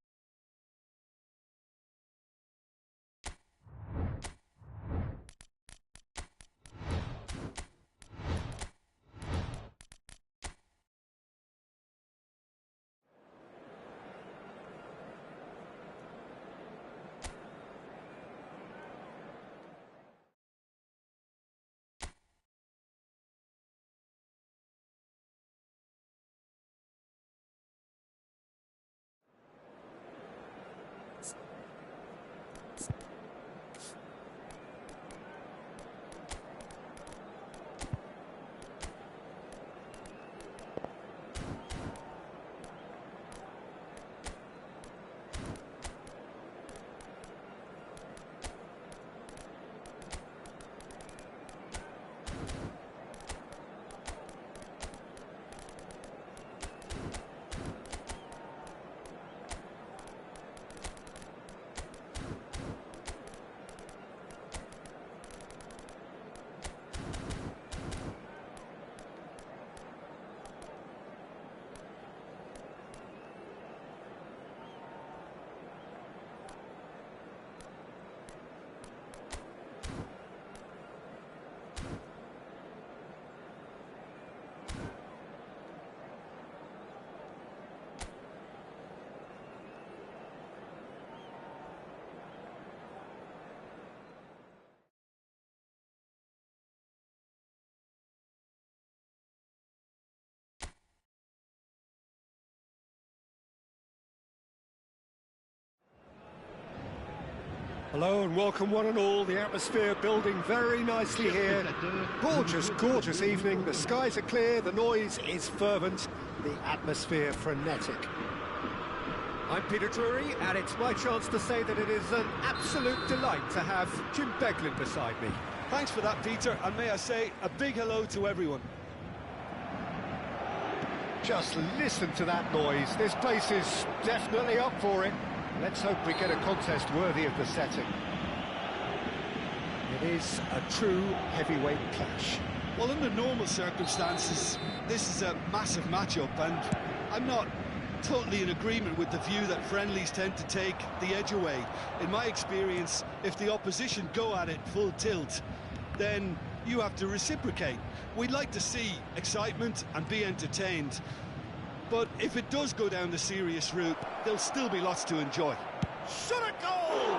Hello and welcome one and all. The atmosphere building very nicely here. Gorgeous, gorgeous evening. The skies are clear, the noise is fervent, the atmosphere frenetic. I'm Peter Drury, and it's my chance to say that it is an absolute delight to have Jim Beglin beside me. Thanks for that, Peter, and may I say a big hello to everyone. Just listen to that noise. This place is definitely up for it. Let's hope we get a contest worthy of the setting. It is a true heavyweight clash. Well, under normal circumstances, this is a massive matchup, and I'm not totally in agreement with the view that friendlies tend to take the edge away. In my experience, if the opposition go at it full tilt, then you have to reciprocate. We'd like to see excitement and be entertained, but if it does go down the serious route, there'll still be lots to enjoy. Shot a goal!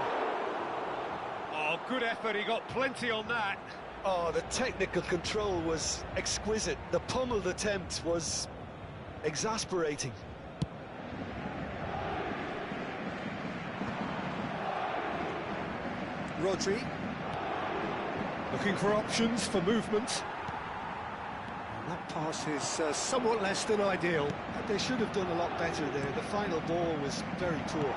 Oh, good effort, he got plenty on that. Oh, the technical control was exquisite. The pummeled attempt was exasperating. Rodri, looking for options for movement. That pass is somewhat less than ideal. They should have done a lot better there. The final ball was very poor.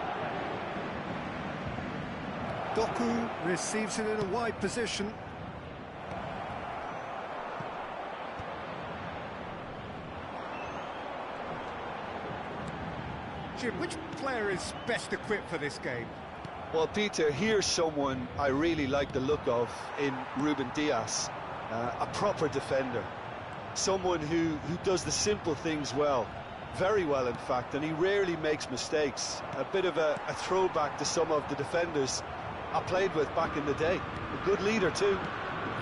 Doku receives it in a wide position. Jim, which player is best equipped for this game? Well, Peter, here's someone I really like the look of in Ruben Dias, a proper defender. Someone who does the simple things well, very well in fact, and he rarely makes mistakes. A bit of a throwback to some of the defenders I played with back in the day. A good leader too.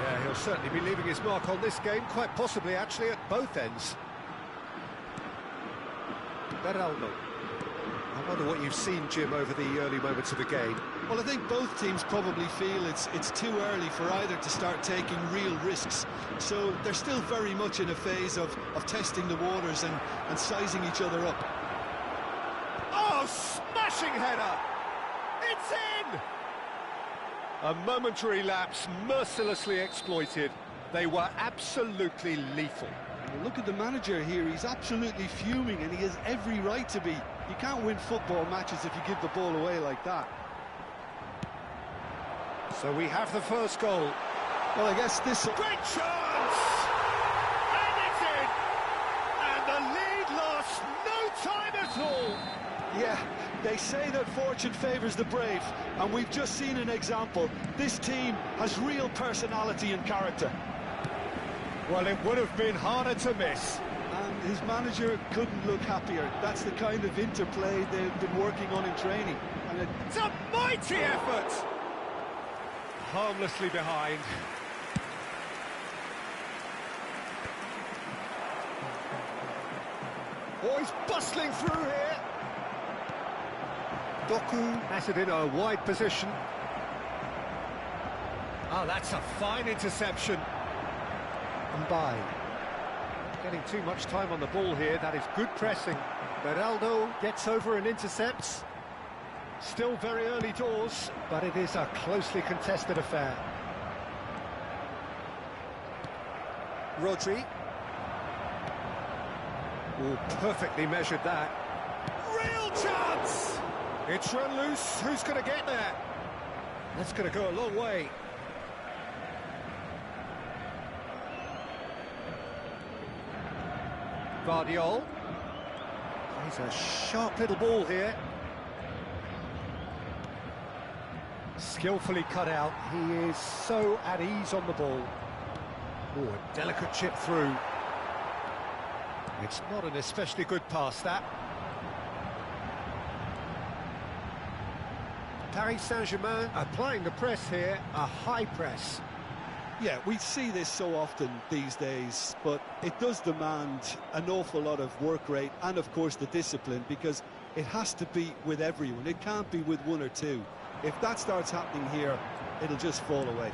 Yeah, he'll certainly be leaving his mark on this game, quite possibly actually at both ends. Beraldo. I wonder what you've seen, Jim, over the early moments of the game. Well, I think both teams probably feel it's too early for either to start taking real risks. So they're still very much in a phase of testing the waters and sizing each other up. Oh, smashing header! It's in! A momentary lapse, mercilessly exploited. They were absolutely lethal. Look at the manager here, he's absolutely fuming and he has every right to be. You can't win football matches if you give the ball away like that. So we have the first goal. Well, I guess this... Great chance! And it's in! And the lead lasts no time at all! Yeah, they say that fortune favours the brave, and we've just seen an example. This team has real personality and character. Well, it would have been harder to miss. And his manager couldn't look happier. That's the kind of interplay they've been working on in training. And it's a mighty effort! Harmlessly behind. Oh, he's bustling through here. Doku has it in a wide position. Oh, that's a fine interception. Mbai. Getting too much time on the ball here, that is good pressing. Beraldo gets over and intercepts. Still very early doors, but it is a closely contested affair. Rodri. Oh, perfectly measured that. Real chance! It's run loose, who's going to get there? That's going to go a long way. Guardiol. He's a sharp little ball here. Skillfully cut out. He is so at ease on the ball. Oh, a delicate chip through. It's not an especially good pass, that. Paris Saint-Germain applying the press here, a high press. Yeah, we see this so often these days, but it does demand an awful lot of work rate and, of course, the discipline, because it has to be with everyone. It can't be with one or two. If that starts happening here, it'll just fall away.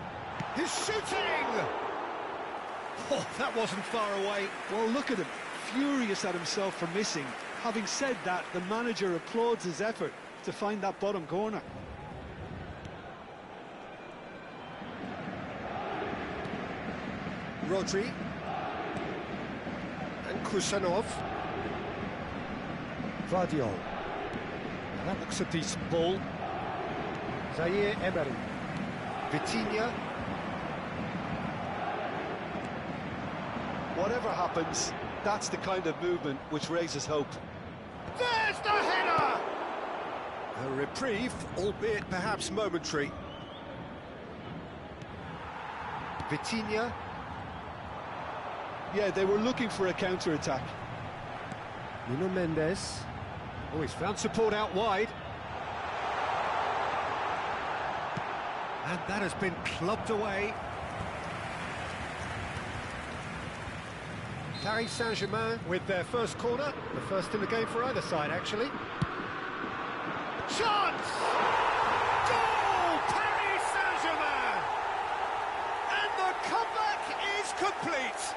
He's shooting! Oh, that wasn't far away. Well, look at him, furious at himself for missing. Having said that, the manager applauds his effort to find that bottom corner. Rodri. And Kusanov. Vardiol. That looks a decent ball. Zaire Emery. Vitinha. Whatever happens, that's the kind of movement which raises hope. There's the header! A reprieve, albeit perhaps momentary. Vitinha. Yeah, they were looking for a counter-attack. Nuno Mendes. Oh, he's found support out wide. And that has been clubbed away. Paris Saint-Germain with their first corner. The first in the game for either side, actually. Chance! Goal! Paris Saint-Germain! And the comeback is complete.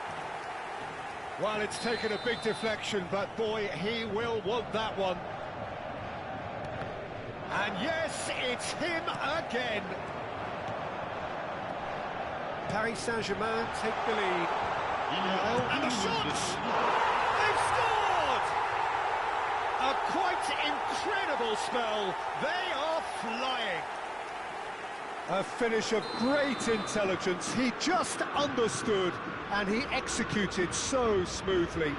Well, it's taken a big deflection, but boy, he will want that one. And yes, it's him again. Paris Saint-Germain take the lead. And the shots! They've scored! A quite incredible spell. They are flying. A finish of great intelligence. He just understood and he executed so smoothly.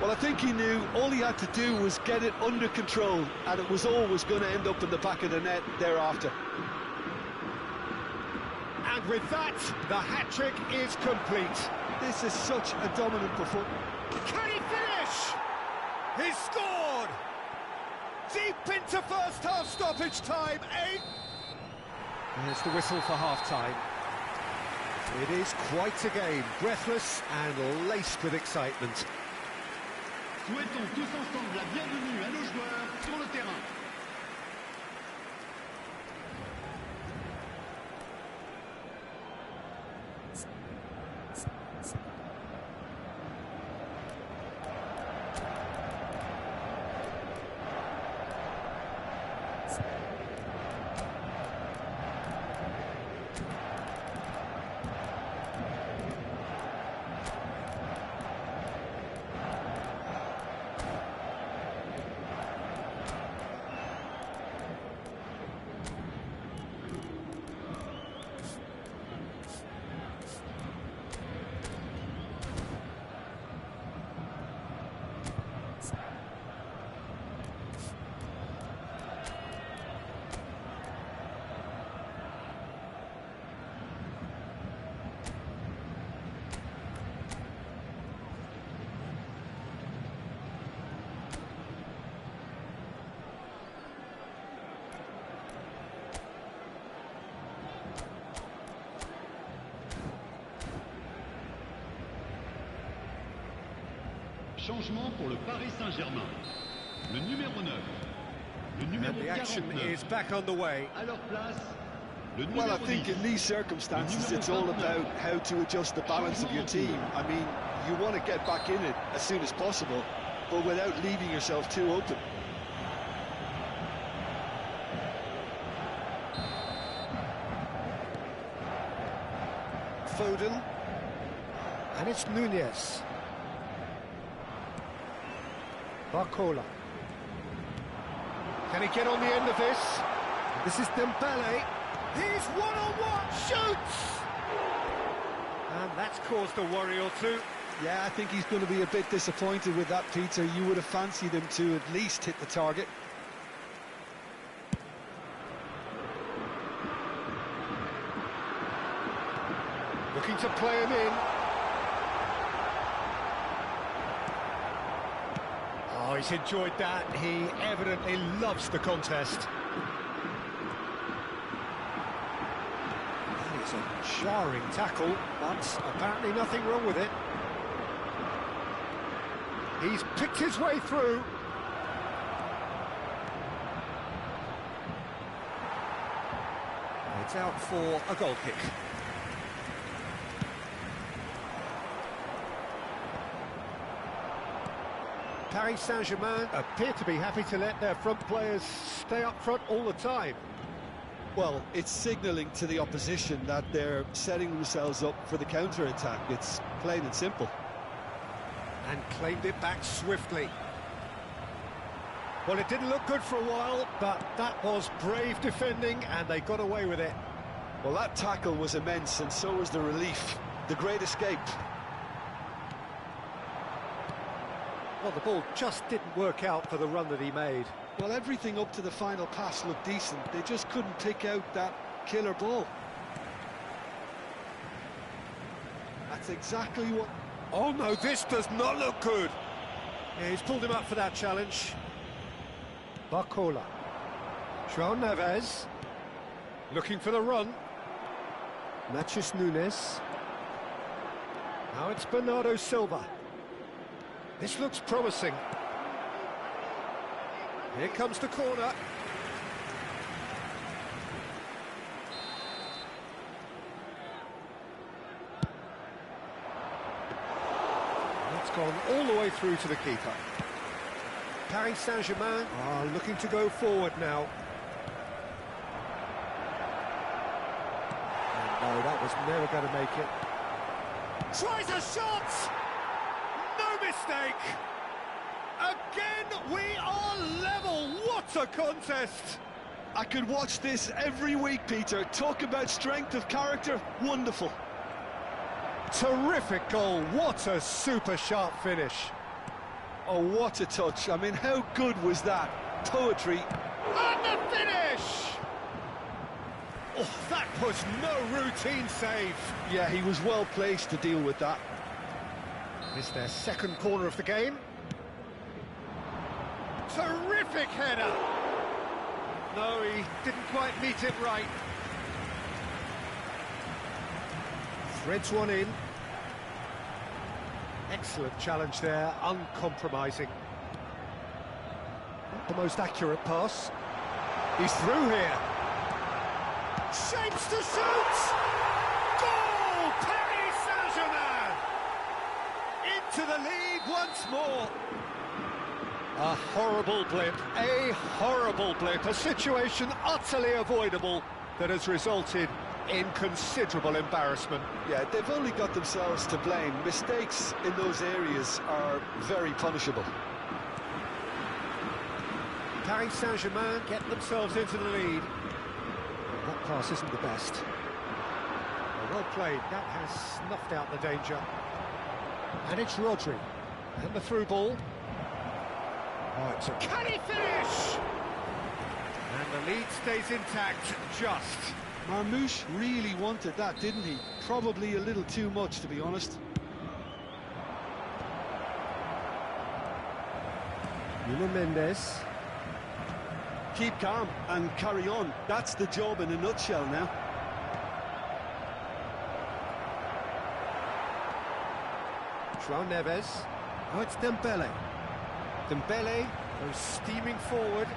Well, I think he knew all he had to do was get it under control, and it was always going to end up in the back of the net thereafter. And with that, the hat-trick is complete. This is such a dominant performance. Can he finish? He's scored! Deep into first half stoppage time, eh? There's the whistle for half-time. It is quite a game, breathless and laced with excitement. Souhaitons tous ensemble la bienvenue à nos joueurs sur le terrain. Changement pour le Paris Saint-Germain. Le numéro 9. Le numéro And the action 49. is back on the way. À leur place, le Well, I numéro think 10. in these circumstances, it's all about how to adjust the balance of your team. I mean, you want to get back in it as soon as possible, but without leaving yourself too open. Foden. And it's Nunez. Barcola. Can he get on the end of this? This is Dembele. He's one-on-one, shoots! And that's caused a worry or two. Yeah, I think he's going to be a bit disappointed with that, Peter. You would have fancied him to at least hit the target. Looking to play him in. Oh, he's enjoyed that. He evidently loves the contest. That is a jarring tackle, but apparently nothing wrong with it. He's picked his way through. It's out for a goal kick. Paris Saint-Germain appear to be happy to let their front players stay up front all the time. Well, it's signalling to the opposition that they're setting themselves up for the counter-attack. It's plain and simple. And claimed it back swiftly. Well, it didn't look good for a while, but that was brave defending, and they got away with it. Well, that tackle was immense, and so was the relief. The great escape. Well, the ball just didn't work out for the run that he made. Well, everything up to the final pass looked decent. They just couldn't pick out that killer ball. That's exactly what... Oh, no, this does not look good. Yeah, he's pulled him up for that challenge. Barcola. João Neves. Looking for the run. Matheus Nunes. Now it's Bernardo Silva. This looks promising. Here comes the corner. It's gone all the way through to the keeper. Paris Saint-Germain are looking to go forward now. No, that was never going to make it. Tries a shot! No mistake! Again, we are level! What a contest! I could watch this every week, Peter. Talk about strength of character. Wonderful. Terrific goal. What a super sharp finish. Oh, what a touch. I mean, how good was that? Poetry. And the finish! Oh, that was no routine save. Yeah, he was well placed to deal with that. It's their second corner of the game. Terrific header. No, he didn't quite meet it right. Threads one in. Excellent challenge there, uncompromising. Not the most accurate pass. He's through here. Shapes to shoot! Goal! Paris Saint-Germain! Into the lead once more. A horrible blip, a situation utterly avoidable that has resulted in considerable embarrassment. Yeah, they've only got themselves to blame. Mistakes in those areas are very punishable. Paris Saint-Germain get themselves into the lead. That pass isn't the best. Well played, that has snuffed out the danger. And it's Rodri. And the through ball. Oh, it's a... Can he finish? And the lead stays intact, just. Marmouche really wanted that, didn't he? Probably a little too much, to be honest. Nuno Mendes. Keep calm and carry on. That's the job in a nutshell now. João Neves. Oh, it's Dembele. Dembele goes steaming forward.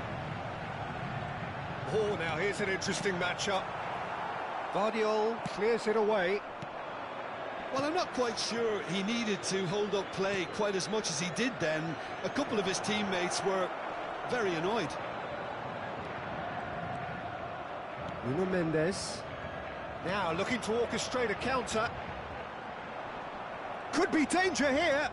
Oh, now here's an interesting matchup. Vardiol clears it away. Well, I'm not quite sure he needed to hold up play quite as much as he did then. A couple of his teammates were very annoyed. Nuno Mendes. Now looking to orchestrate a counter. Could be danger here.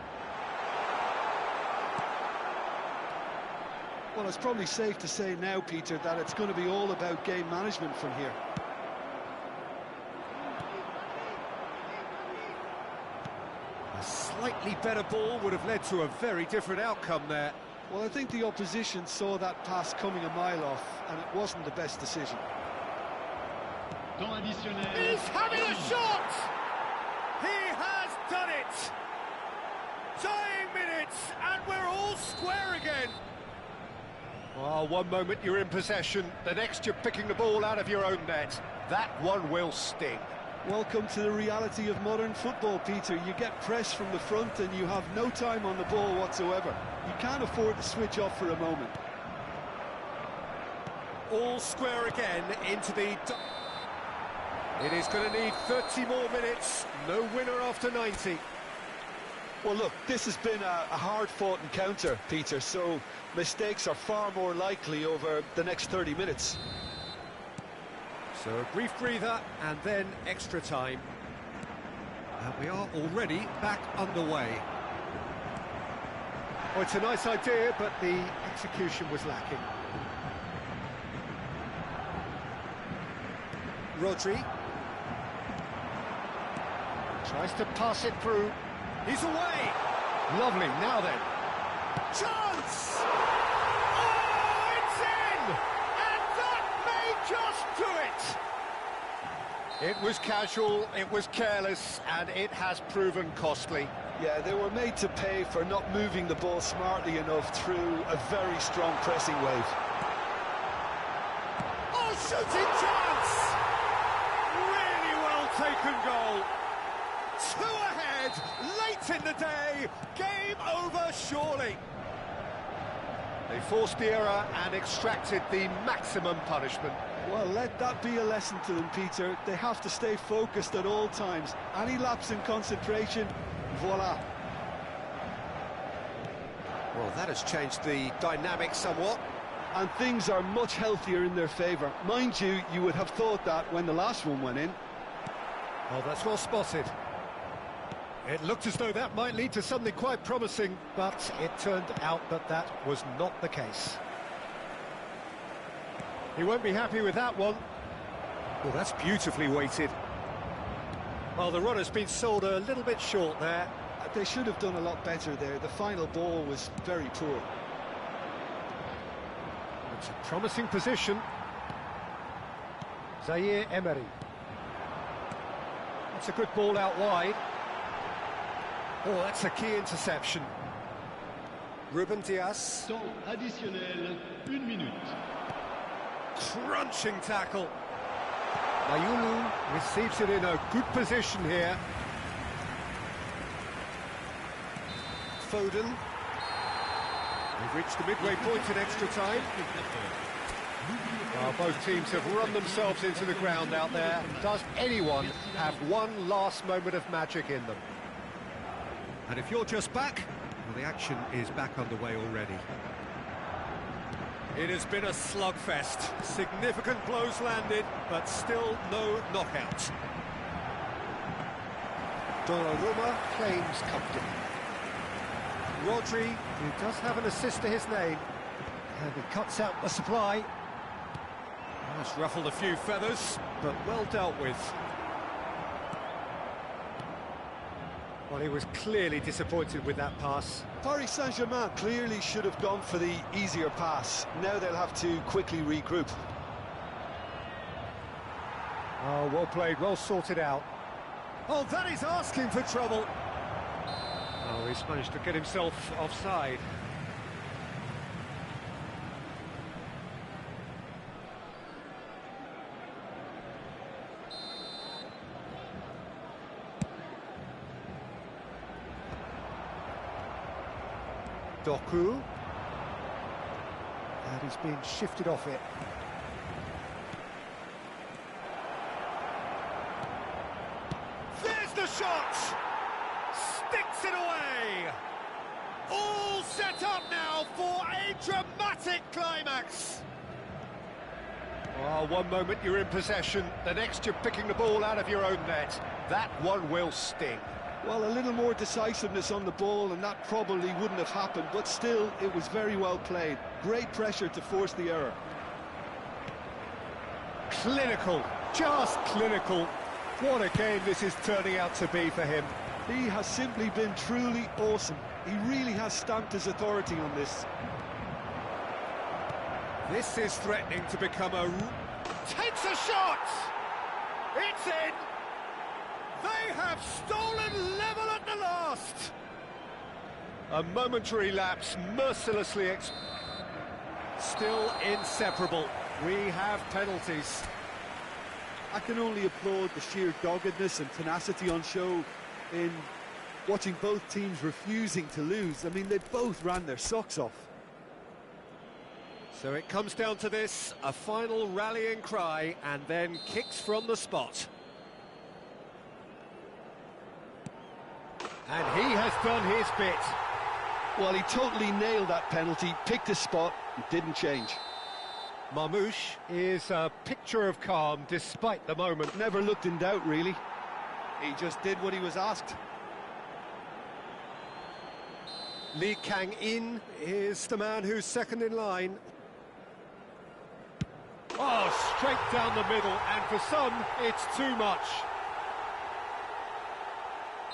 Well, it's probably safe to say now, Peter, that it's going to be all about game management from here. A slightly better ball would have led to a very different outcome there. Well, I think the opposition saw that pass coming a mile off, and it wasn't the best decision. Temps additionnel. He's having a shot! He has done it! Dying minutes, and we're all square again. Well, one moment you're in possession, the next you're picking the ball out of your own net. That one will sting. Welcome to the reality of modern football, Peter. You get press from the front and you have no time on the ball whatsoever. You can't afford to switch off for a moment. All square again into the... It is going to need 30 more minutes. No winner after 90. Well, look, this has been a hard-fought encounter, Peter, so mistakes are far more likely over the next 30 minutes. So a brief breather and then extra time. And we are already back underway. Well, it's a nice idea, but the execution was lacking. Rodri tries to pass it through. He's away. Lovely. Now then, chance. Oh, it's in, and that may just do it. It was casual, it was careless, and it has proven costly. Yeah, they were made to pay for not moving the ball smartly enough through a very strong pressing wave. Oh, shooting chance! Really well taken goal. 2 ahead, late in the day, game over surely. They forced the error and extracted the maximum punishment. Well, let that be a lesson to them, Peter. They have to stay focused at all times. Any lapse in concentration, voila. Well, that has changed the dynamic somewhat. And things are much healthier in their favour. Mind you, you would have thought that when the last one went in. Oh, that's well spotted. It looked as though that might lead to something quite promising, but it turned out that that was not the case. He won't be happy with that one. Well, that's beautifully weighted. Well, the runner's been sold a little bit short there. They should have done a lot better there. The final ball was very poor. It's a promising position. Zaire Emery. That's a good ball out wide. Oh, that's a key interception. Ruben Dias. Temps additionnel, 1 minute. Crunching tackle. Mayulu receives it in a good position here. Foden. We've reached the midway point in extra time. Well, both teams have run themselves into the ground out there. Does anyone have one last moment of magic in them? And if you're just back, well, the action is back underway already. It has been a slugfest. Significant blows landed, but still no knockout. Donnarumma claims comfortably. Rodri, who does have an assist to his name, and he cuts out the supply. That's ruffled a few feathers, but well dealt with. Well, he was clearly disappointed with that pass. Paris Saint-Germain clearly should have gone for the easier pass. Now they'll have to quickly regroup. Oh, well played, well sorted out. Oh, that is asking for trouble. Oh, he's managed to get himself offside. Doku. And he's been shifted off it. There's the shot! Sticks it away! All set up now for a dramatic climax! Oh, one moment you're in possession, the next you're picking the ball out of your own net. That one will sting. Well, a little more decisiveness on the ball and that probably wouldn't have happened, but still, it was very well played. Great pressure to force the error. Clinical, just clinical. What a game this is turning out to be for him. He has simply been truly awesome. He really has stamped his authority on this. This is threatening to become a... Takes a shot! It's in! They have stolen level at the last! A momentary lapse, mercilessly still inseparable. We have penalties. I can only applaud the sheer doggedness and tenacity on show in watching both teams refusing to lose. I mean, they both ran their socks off. So it comes down to this, a final rallying cry, and then kicks from the spot. And he has done his bit. Well, he totally nailed that penalty, picked his spot, and didn't change. Marmouche is a picture of calm despite the moment. Never looked in doubt, really. He just did what he was asked. Lee Kang-in is the man who's second in line. Oh, straight down the middle, and for some, it's too much.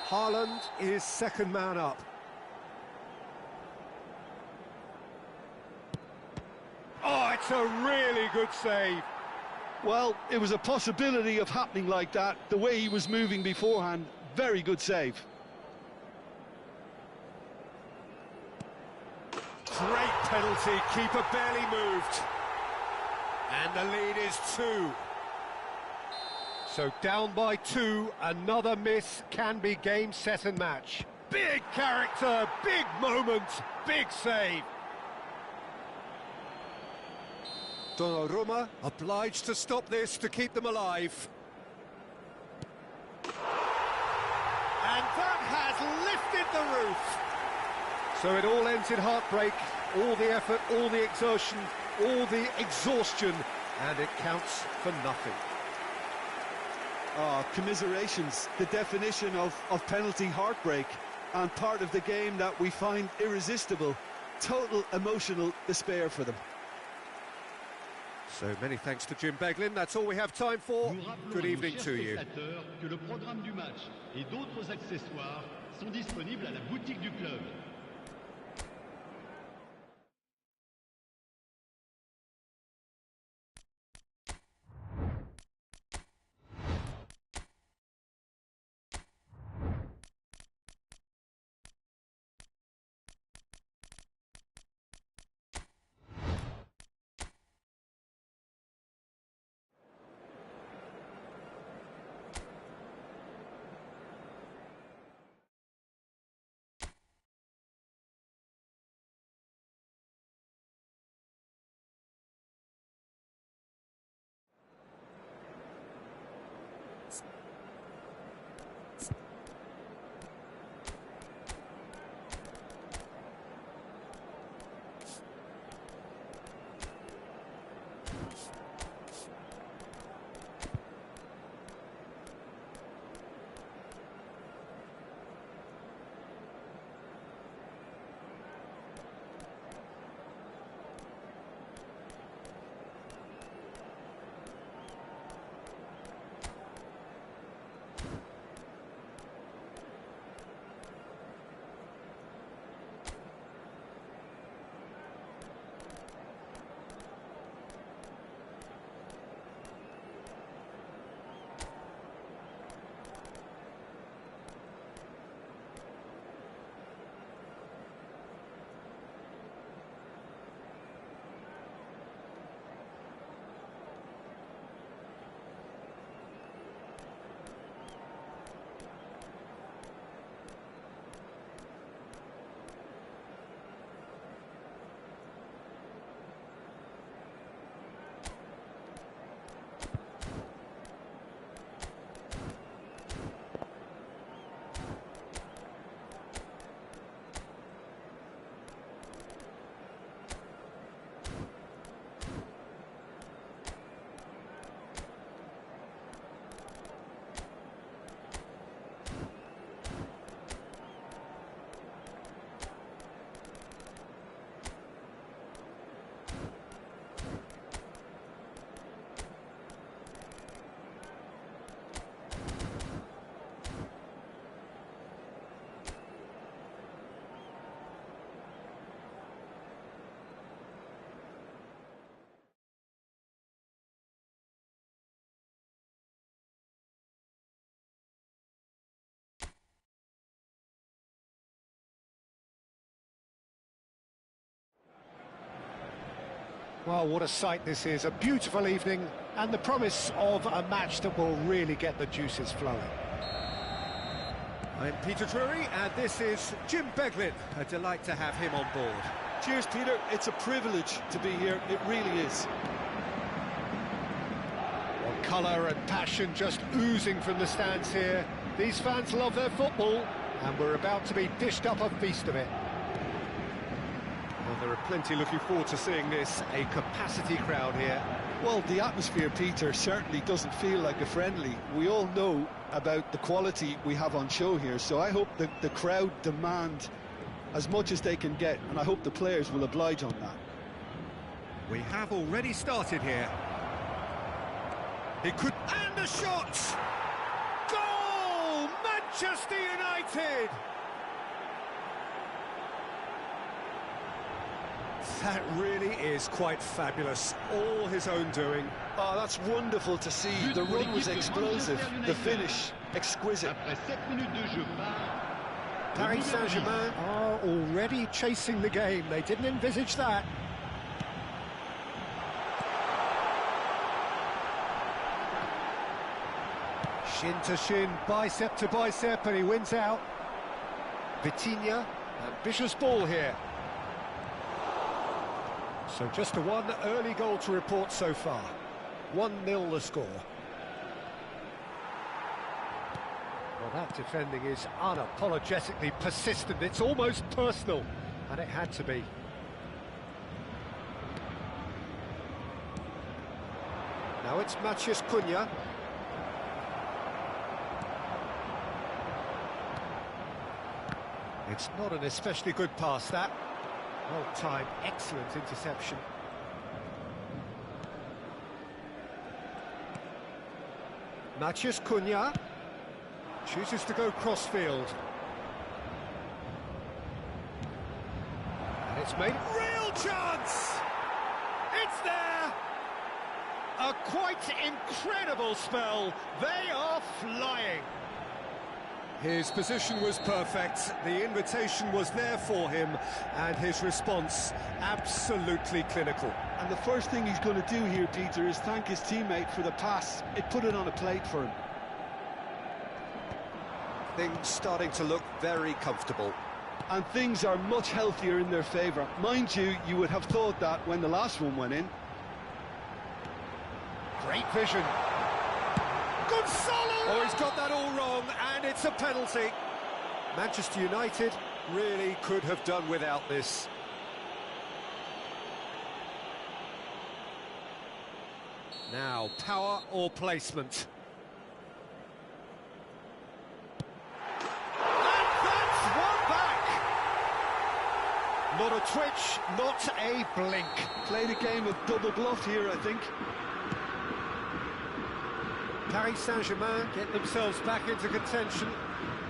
Haaland is second man up. Oh, it's a really good save. Well, it was a possibility of happening like that. The way he was moving beforehand, very good save. Great penalty, keeper barely moved. And the lead is 2. So down by 2, another miss can be game, set and match. Big character, big moment, big save. Donnarumma obliged to stop this to keep them alive. And that has lifted the roof. So it all ends in heartbreak, all the effort, all the exertion, all the exhaustion, and it counts for nothing. Oh, commiserations, the definition of penalty heartbreak, and part of the game that we find irresistible. Total emotional despair for them. So many thanks to Jim Beglin, that's all we have time for. Good evening to you. Que le programme du match et d'autres accessoires sont disponibles à la boutique du club. Well, what a sight this is, a beautiful evening, and the promise of a match that will really get the juices flowing. I'm Peter Drury, and this is Jim Beglin. A delight to have him on board. Cheers, Peter. It's a privilege to be here. It really is. Well, colour and passion just oozing from the stands here. These fans love their football, and we're about to be dished up a feast of it. Well, There are plenty looking forward to seeing this, a capacity crowd here. Well, the atmosphere, Peter, certainly doesn't feel like a friendly. We all know about the quality we have on show here, so I hope that the crowd demand as much as they can get, and I hope the players will oblige on that. We have already started here. It could... And a shot! Goal! Manchester United! That really is quite fabulous. All his own doing. Oh, that's wonderful to see. The run was explosive, the finish exquisite. Après 7 minutes de jeu par Paris Saint-Germain are already chasing the game. They didn't envisage that. Shin to shin, bicep to bicep, and he wins out. Vitinha, ambitious ball here. So just one early goal to report so far. 1-0 the score. Well, that defending is unapologetically persistent. It's almost personal, and it had to be. Now it's Matheus Cunha. It's not an especially good pass, that. Well timed, excellent interception. Matheus Cunha chooses to go crossfield. And it's made real chance! It's there! A quite incredible spell. They are flying. His position was perfect, the invitation was there for him, and his response absolutely clinical. And the first thing he's going to do here, Peter, is thank his teammate for the pass. It put it on a plate for him. Things starting to look very comfortable. And things are much healthier in their favour. Mind you, you would have thought that when the last one went in. Great vision. Gonzalo! Oh, he's got that all wrong, and it's a penalty. Manchester United really could have done without this. Now, power or placement. And that's one back! Not a twitch, not a blink. Played a game of double bluff here, I think. Paris Saint-Germain get themselves back into contention.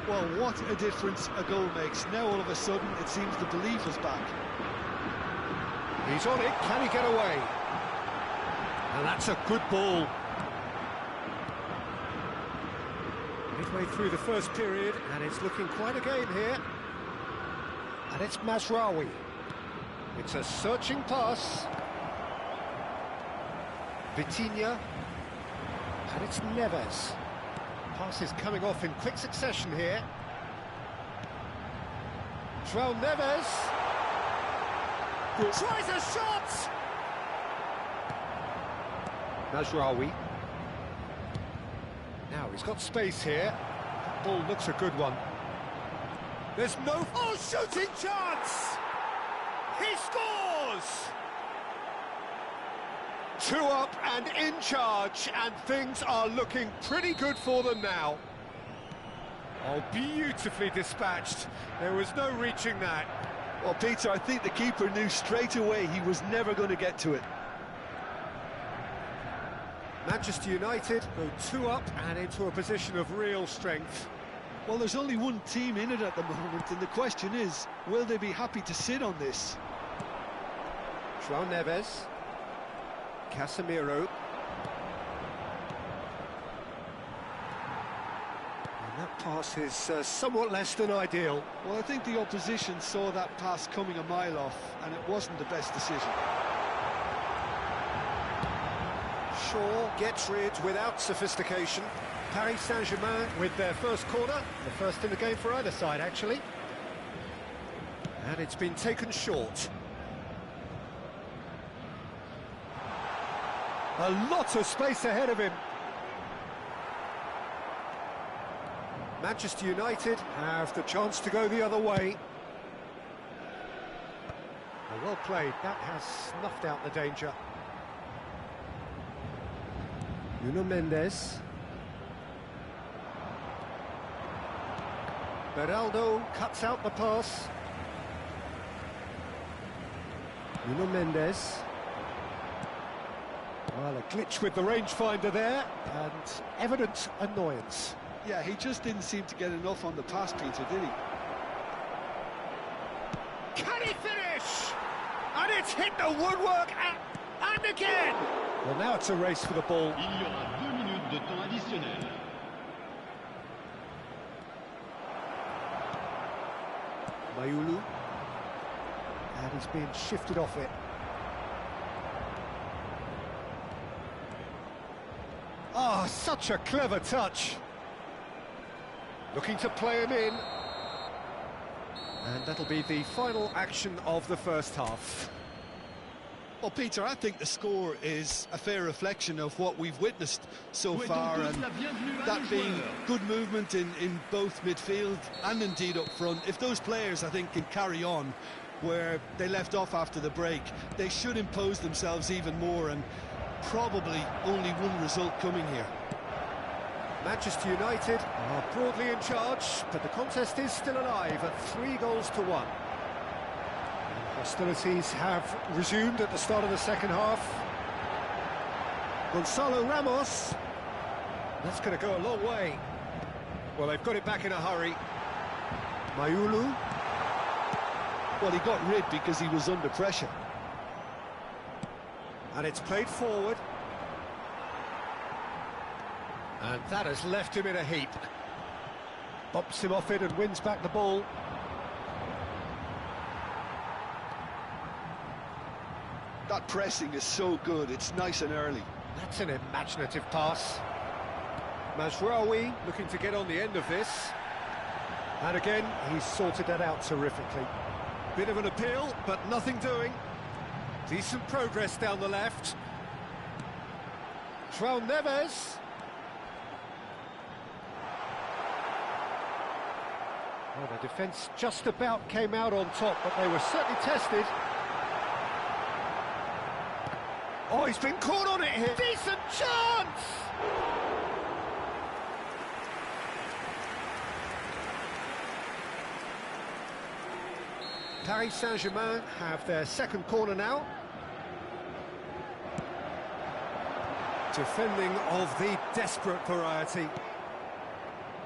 Well, what a difference a goal makes. Now all of a sudden it seems the belief is back. He's on it, can he get away? And that's a good ball. Midway through the first period, and it's looking quite a game here. And it's Mazraoui. It's a searching pass. Vitinha. And it's Neves. Passes coming off in quick succession here. João Neves. Tries a shot! Mazraoui. Now he's got space here. That ball looks a good one. There's no... Oh, shooting chance! He scores! 2 up and in charge, and things are looking pretty good for them now. Oh, beautifully dispatched. There was no reaching that. Well, Peter, I think the keeper knew straight away he was never going to get to it. Manchester United go 2 up and into a position of real strength. Well, there's only one team in it at the moment, and the question is, will they be happy to sit on this? João Neves. Casemiro. And that pass is somewhat less than ideal. Well, I think the opposition saw that pass coming a mile off, and it wasn't the best decision. Shaw gets rid without sophistication. Paris Saint-Germain with their first corner, the first in the game for either side, actually. And it's been taken short. A lot of space ahead of him. Manchester United have the chance to go the other way. Well played. That has snuffed out the danger. Nuno Mendes. Beraldo cuts out the pass. Nuno Mendes. Well, a glitch with the rangefinder there, and evident annoyance. Yeah, he just didn't seem to get enough on the pass, Peter, did he? Can he finish? And it's hit the woodwork, and again! Well, now it's a race for the ball. Il y aura 2 minutes de temps additionnel. Mayulu. And he's being shifted off it. Oh, such a clever touch. Looking to play him in. And that'll be the final action of the first half. Well, Peter, I think the score is a fair reflection of what we've witnessed so far, and that being good movement in both midfield and indeed up front. If those players, I think, can carry on where they left off after the break, they should impose themselves even more, and probably only one result coming here. Manchester United are broadly in charge, but the contest is still alive at 3-1. Hostilities have resumed at the start of the second half. Gonzalo Ramos. That's going to go a long way. Well, they've got it back in a hurry. Mayulu. Well, he got rid because he was under pressure. And it's played forward. And that has left him in a heap. Bumps him off it and wins back the ball. That pressing is so good, it's nice and early. That's an imaginative pass. Mazraoui looking to get on the end of this. And again, he's sorted that out terrifically. Bit of an appeal, but nothing doing. Decent progress down the left. João Neves. Well, the defence just about came out on top, but they were certainly tested. Oh, he's been caught on it here. Decent chance! Paris Saint-Germain have their second corner now. Defending of the desperate variety.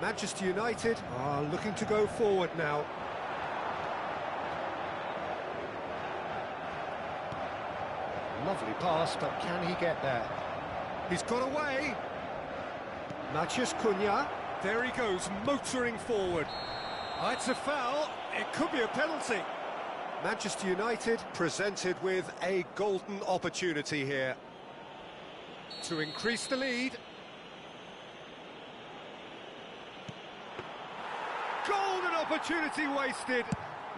Manchester United are looking to go forward now. Lovely pass, but can he get there? He's got away. Matheus Cunha. There he goes, motoring forward. Oh, it's a foul. It could be a penalty. Manchester United presented with a golden opportunity here to increase the lead. Golden opportunity wasted.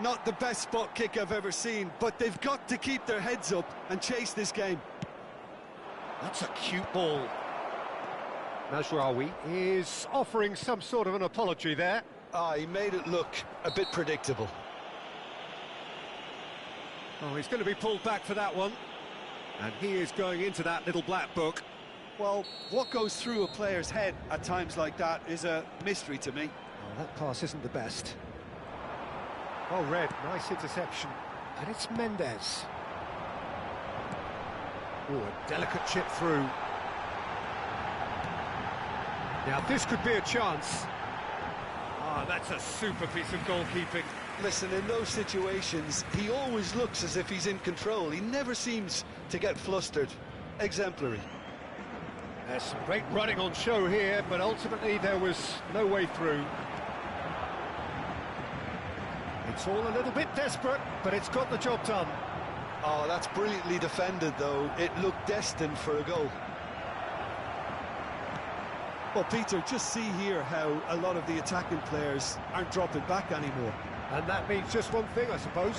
Not the best spot kick I've ever seen, but they've got to keep their heads up and chase this game. That's a cute ball. Mazraoui is offering some sort of an apology there. He made it look a bit predictable. Oh, he's going to be pulled back for that one. And he is going into that little black book. Well, what goes through a player's head at times like that is a mystery to me. Oh, that pass isn't the best. Oh, Red, nice interception. And it's Mendes. Oh, a delicate chip through. Now, this could be a chance. Ah, that's a super piece of goalkeeping. Listen, in those situations, he always looks as if he's in control. He never seems to get flustered. Exemplary. There's some great running on show here, but ultimately there was no way through. It's all a little bit desperate, but it's got the job done. Oh, that's brilliantly defended, though. It looked destined for a goal. Well, Peter, just see here how a lot of the attacking players aren't dropping back anymore. And that means just one thing, I suppose.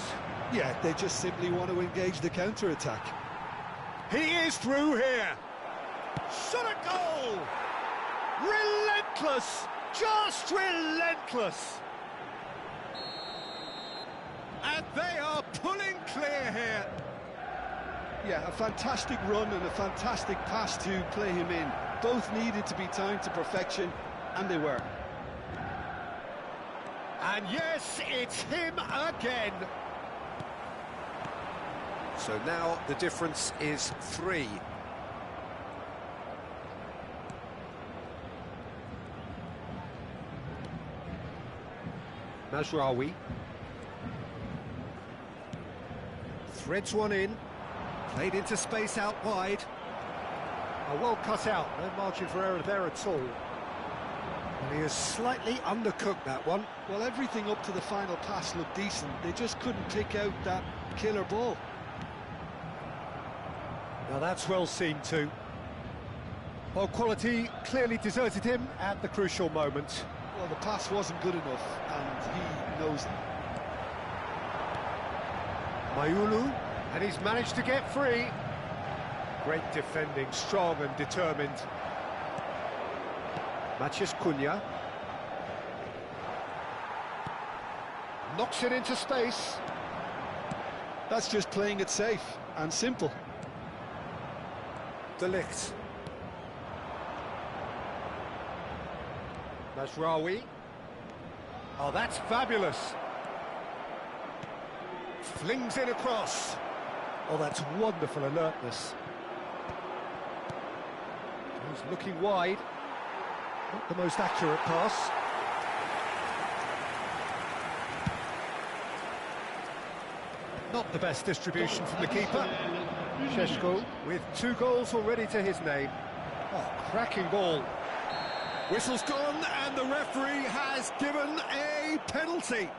Yeah, they just simply want to engage the counter-attack. He is through here. Shot a goal! Relentless! Just relentless! And they are pulling clear here. Yeah, a fantastic run and a fantastic pass to play him in. Both needed to be timed to perfection, and they were. And yes, it's him again. So now the difference is 3. Mazraoui threads one in, played into space out wide. Well cut out, no margin for error there at all. And he has slightly undercooked that one. Well, everything up to the final pass looked decent. They just couldn't pick out that killer ball. Now that's well seen too. Well, quality clearly deserted him at the crucial moment. Well, the pass wasn't good enough, and he knows it. Mayulu, and he's managed to get free. Great defending, strong and determined. Matías Cunha. Knocks it into space. That's just playing it safe and simple. De Ligt. Mazraoui. Oh, that's fabulous. Flings it across. Oh, that's wonderful alertness. He's looking wide. Not the most accurate pass. Not the best distribution from the keeper. Šeško with 2 goals already to his name. Oh, cracking ball. Whistle's gone and the referee has given a penalty.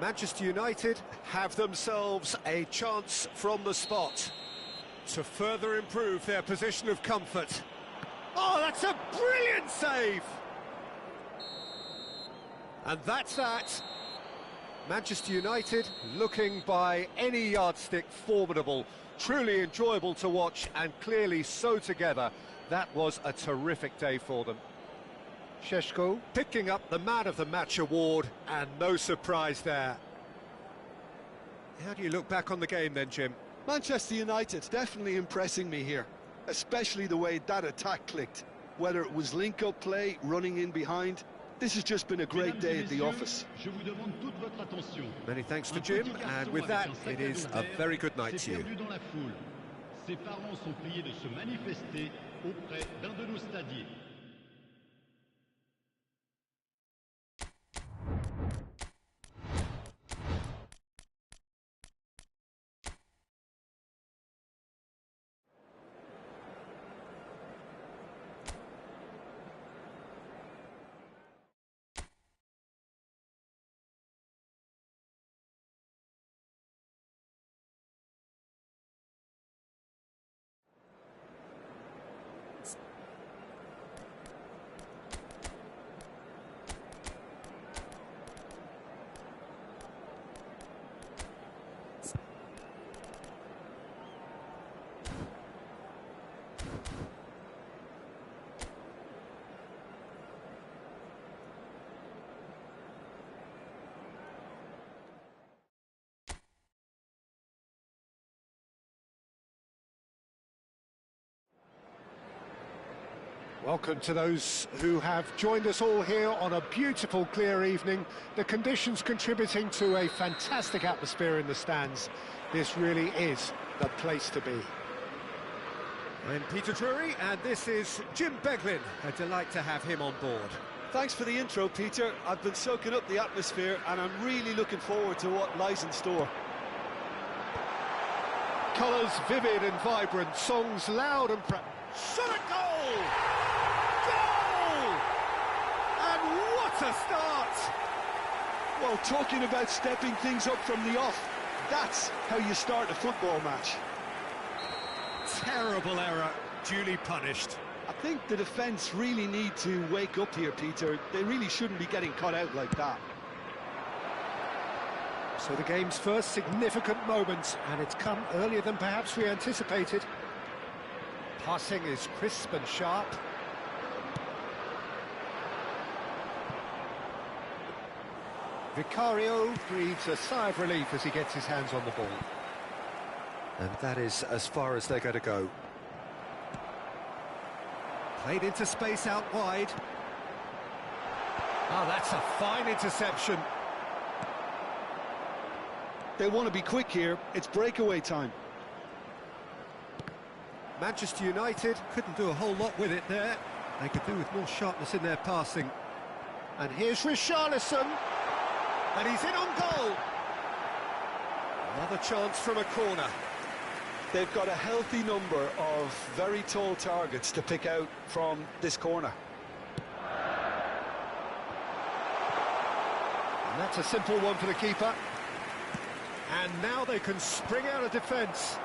Manchester United have themselves a chance from the spot to further improve their position of comfort. Oh, that's a brilliant save! And that's that. Manchester United looking by any yardstick formidable, truly enjoyable to watch and clearly so together. That was a terrific day for them. Šeško Picking up the Man of the Match award, and no surprise there. How do you look back on the game then, Jim? Manchester United definitely impressing me here, especially the way that attack clicked. Whether it was link-up play, running in behind, this has just been a great day at the office. Many thanks to Jim, and with that, it is a very good night to you. Ses parents sont priés de se manifester auprès d'un de nos stadiers. Welcome to those who have joined us all here on a beautiful, clear evening. The conditions contributing to a fantastic atmosphere in the stands. This really is the place to be. I'm Peter Drury, and this is Jim Beglin. A delight to have him on board. Thanks for the intro, Peter. I've been soaking up the atmosphere, and I'm really looking forward to what lies in store. Colours vivid and vibrant, songs loud and proud. Shot a goal! Goal! And what a start! Well, talking about stepping things up from the off, that's how you start a football match. Terrible error, duly punished. I think the defence really need to wake up here, Peter. They really shouldn't be getting caught out like that. So the game's first significant moment, and it's come earlier than perhaps we anticipated. Passing is crisp and sharp. Vicario breathes a sigh of relief as he gets his hands on the ball. And that is as far as they're going to go. Played into space out wide. Oh, that's a fine interception. They want to be quick here. It's breakaway time. Manchester United couldn't do a whole lot with it there. They could do with more sharpness in their passing. And here's Richarlison. And he's in on goal. Another chance from a corner. They've got a healthy number of very tall targets to pick out from this corner. And that's a simple one for the keeper. And now they can spring out of defence.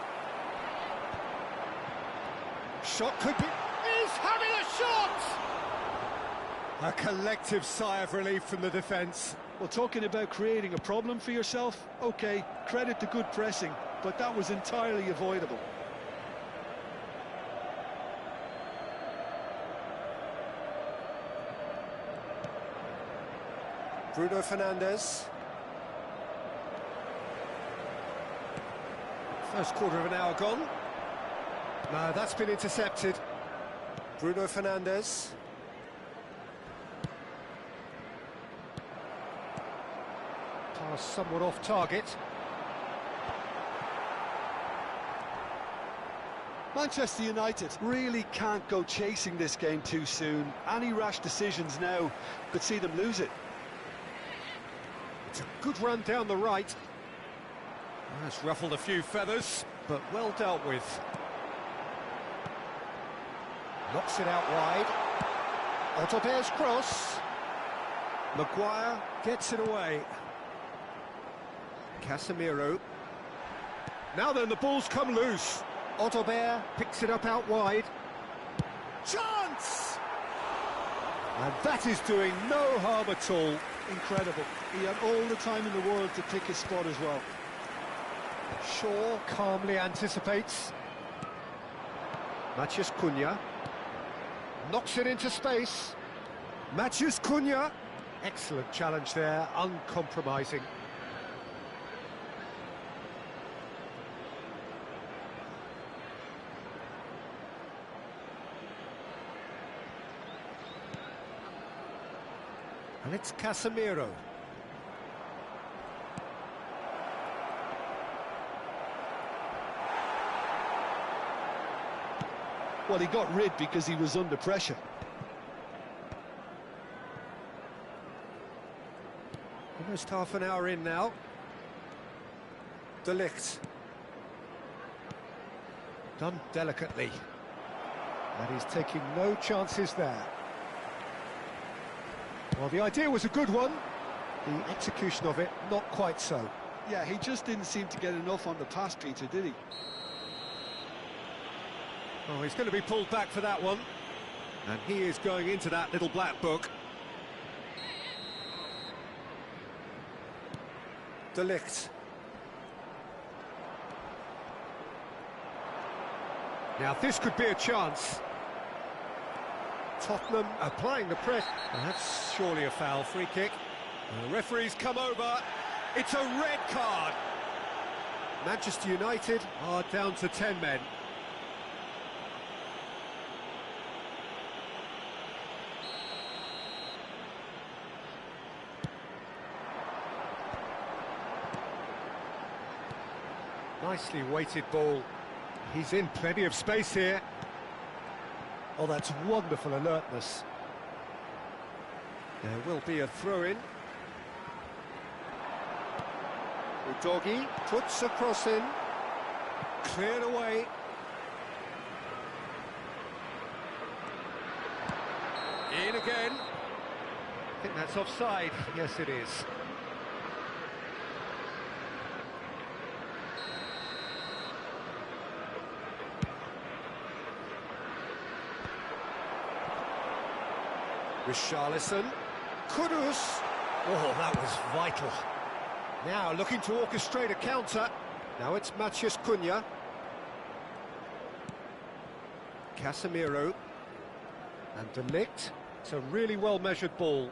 Shot could be... He's having a shot! A collective sigh of relief from the defence. Well, talking about creating a problem for yourself, OK, credit to good pressing, but that was entirely avoidable. Bruno Fernandes. First quarter of an hour gone. No, that's been intercepted. Bruno Fernandes. Pass somewhat off target. Manchester United really can't go chasing this game too soon. Any rash decisions now could see them lose it. It's a good run down the right. That's ruffled a few feathers, but well dealt with. Knocks it out wide. Ottober's cross. Maguire gets it away. Casemiro. Now then, the ball's come loose. Ottober picks it up out wide. Chance! And that is doing no harm at all. Incredible. He had all the time in the world to pick his spot as well. Shaw calmly anticipates. Matheus Cunha. Knocks it into space. Matheus Cunha. Excellent challenge there, uncompromising. And it's Casemiro. Well, he got rid because he was under pressure. Almost half an hour in now. De Ligt. Done delicately. And he's taking no chances there. Well, the idea was a good one. The execution of it, not quite so. Yeah, he just didn't seem to get enough on the pass, Peter, did he? Oh, he's going to be pulled back for that one. And he is going into that little black book. De Ligt. Now this could be a chance. Tottenham applying the press. And that's surely a foul. Free kick. And the referee's come over. It's a red card. Manchester United are down to 10 men. Nicely weighted ball. He's in plenty of space here. Oh, that's wonderful alertness. There will be a throw-in. Udogie puts a cross in. Cleared away. In again. I think that's offside. Yes, it is. Richarlison. Kudus. Oh, that was vital. Now looking to orchestrate a counter. Now it's Matheus Cunha. Casemiro. And De Ligt. It's a really well-measured ball.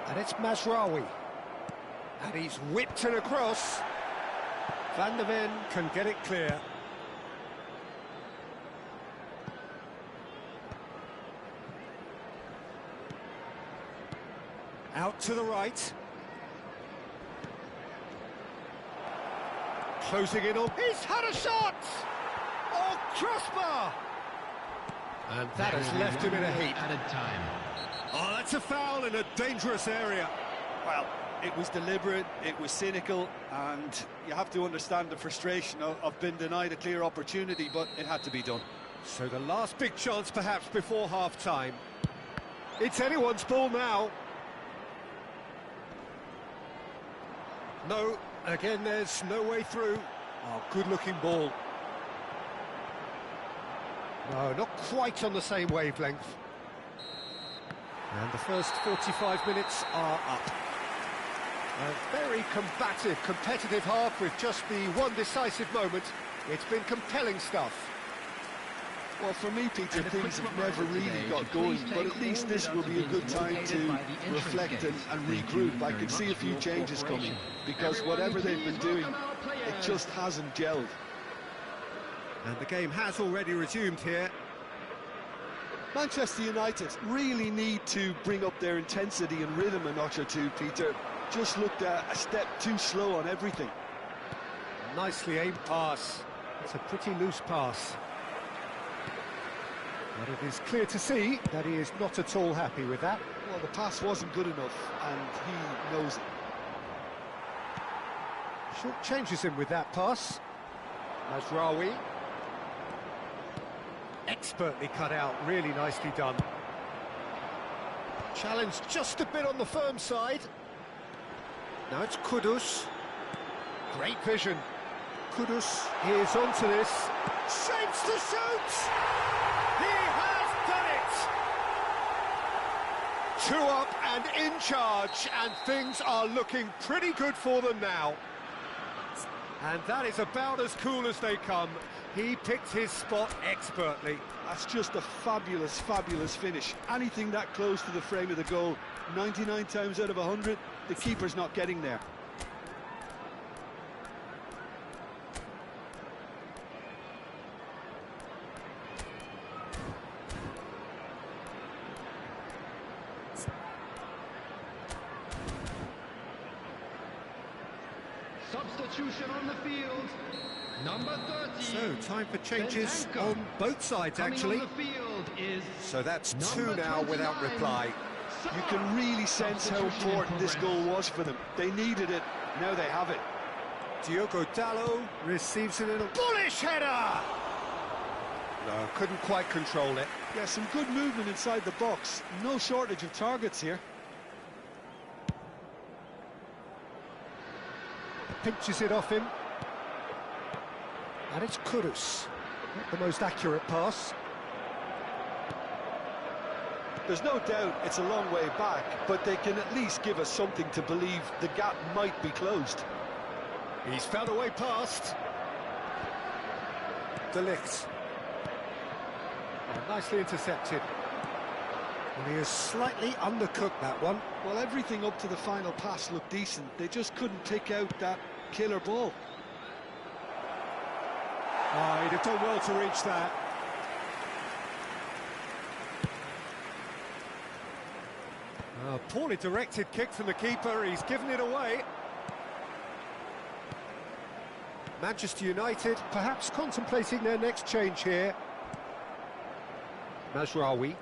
And it's Mazraoui. And he's whipped it across. Van der Ven can get it clear. Out to the right. Closing in on... He's had a shot! Oh, crossbar! And that has left him in a heap. Added time. Oh, that's a foul in a dangerous area. Well, it was deliberate, it was cynical, and you have to understand the frustration of being denied a clear opportunity, but it had to be done. So the last big chance perhaps before half-time. It's anyone's ball now. No, again there's no way through. Oh, good-looking ball. No, not quite on the same wavelength. And the first 45 minutes are up. A very combative, competitive half with just the one decisive moment. It's been compelling stuff. Well, for me, Peter, things have never really got going, but at least this will be a good time to reflect and regroup. I can see a few changes coming, because whatever they've been doing, it just hasn't gelled. And the game has already resumed here. Manchester United really need to bring up their intensity and rhythm a notch or two, Peter. Just looked a step too slow on everything. Nicely aimed pass. It's a pretty loose pass. But it is clear to see that he is not at all happy with that. Well, the pass wasn't good enough, and he knows it. Short changes him with that pass. Mazraoui. Expertly cut out, really nicely done. Challenge just a bit on the firm side. Now it's Kudus. Great vision. Kudus is onto this. Shapes to shoot! He has done it! 2 up and in charge, and things are looking pretty good for them now. And that is about as cool as they come. He picked his spot expertly. That's just a fabulous, fabulous finish. Anything that close to the frame of the goal, 99 times out of 100, the keeper's not getting there. Substitution on the field. Number 30. So, time for changes on both sides, actually. On the field is so that's 2 now without reply. You can really sense how important this goal was for them. They needed it, now they have it. Diogo Dalot receives it in a bullish header! No, couldn't quite control it. Yeah, some good movement inside the box. No shortage of targets here. Pinches it off him. And it's Kudus. Not the most accurate pass. There's no doubt it's a long way back, but they can at least give us something to believe the gap might be closed. He's found a way past. De Ligt. Nicely intercepted. And he has slightly undercooked that one. Well, everything up to the final pass looked decent. They just couldn't pick out that killer ball. Oh, he'd have done well to reach that. Poorly directed kick from the keeper. He's given it away. Manchester United perhaps contemplating their next change here. Mazraoui.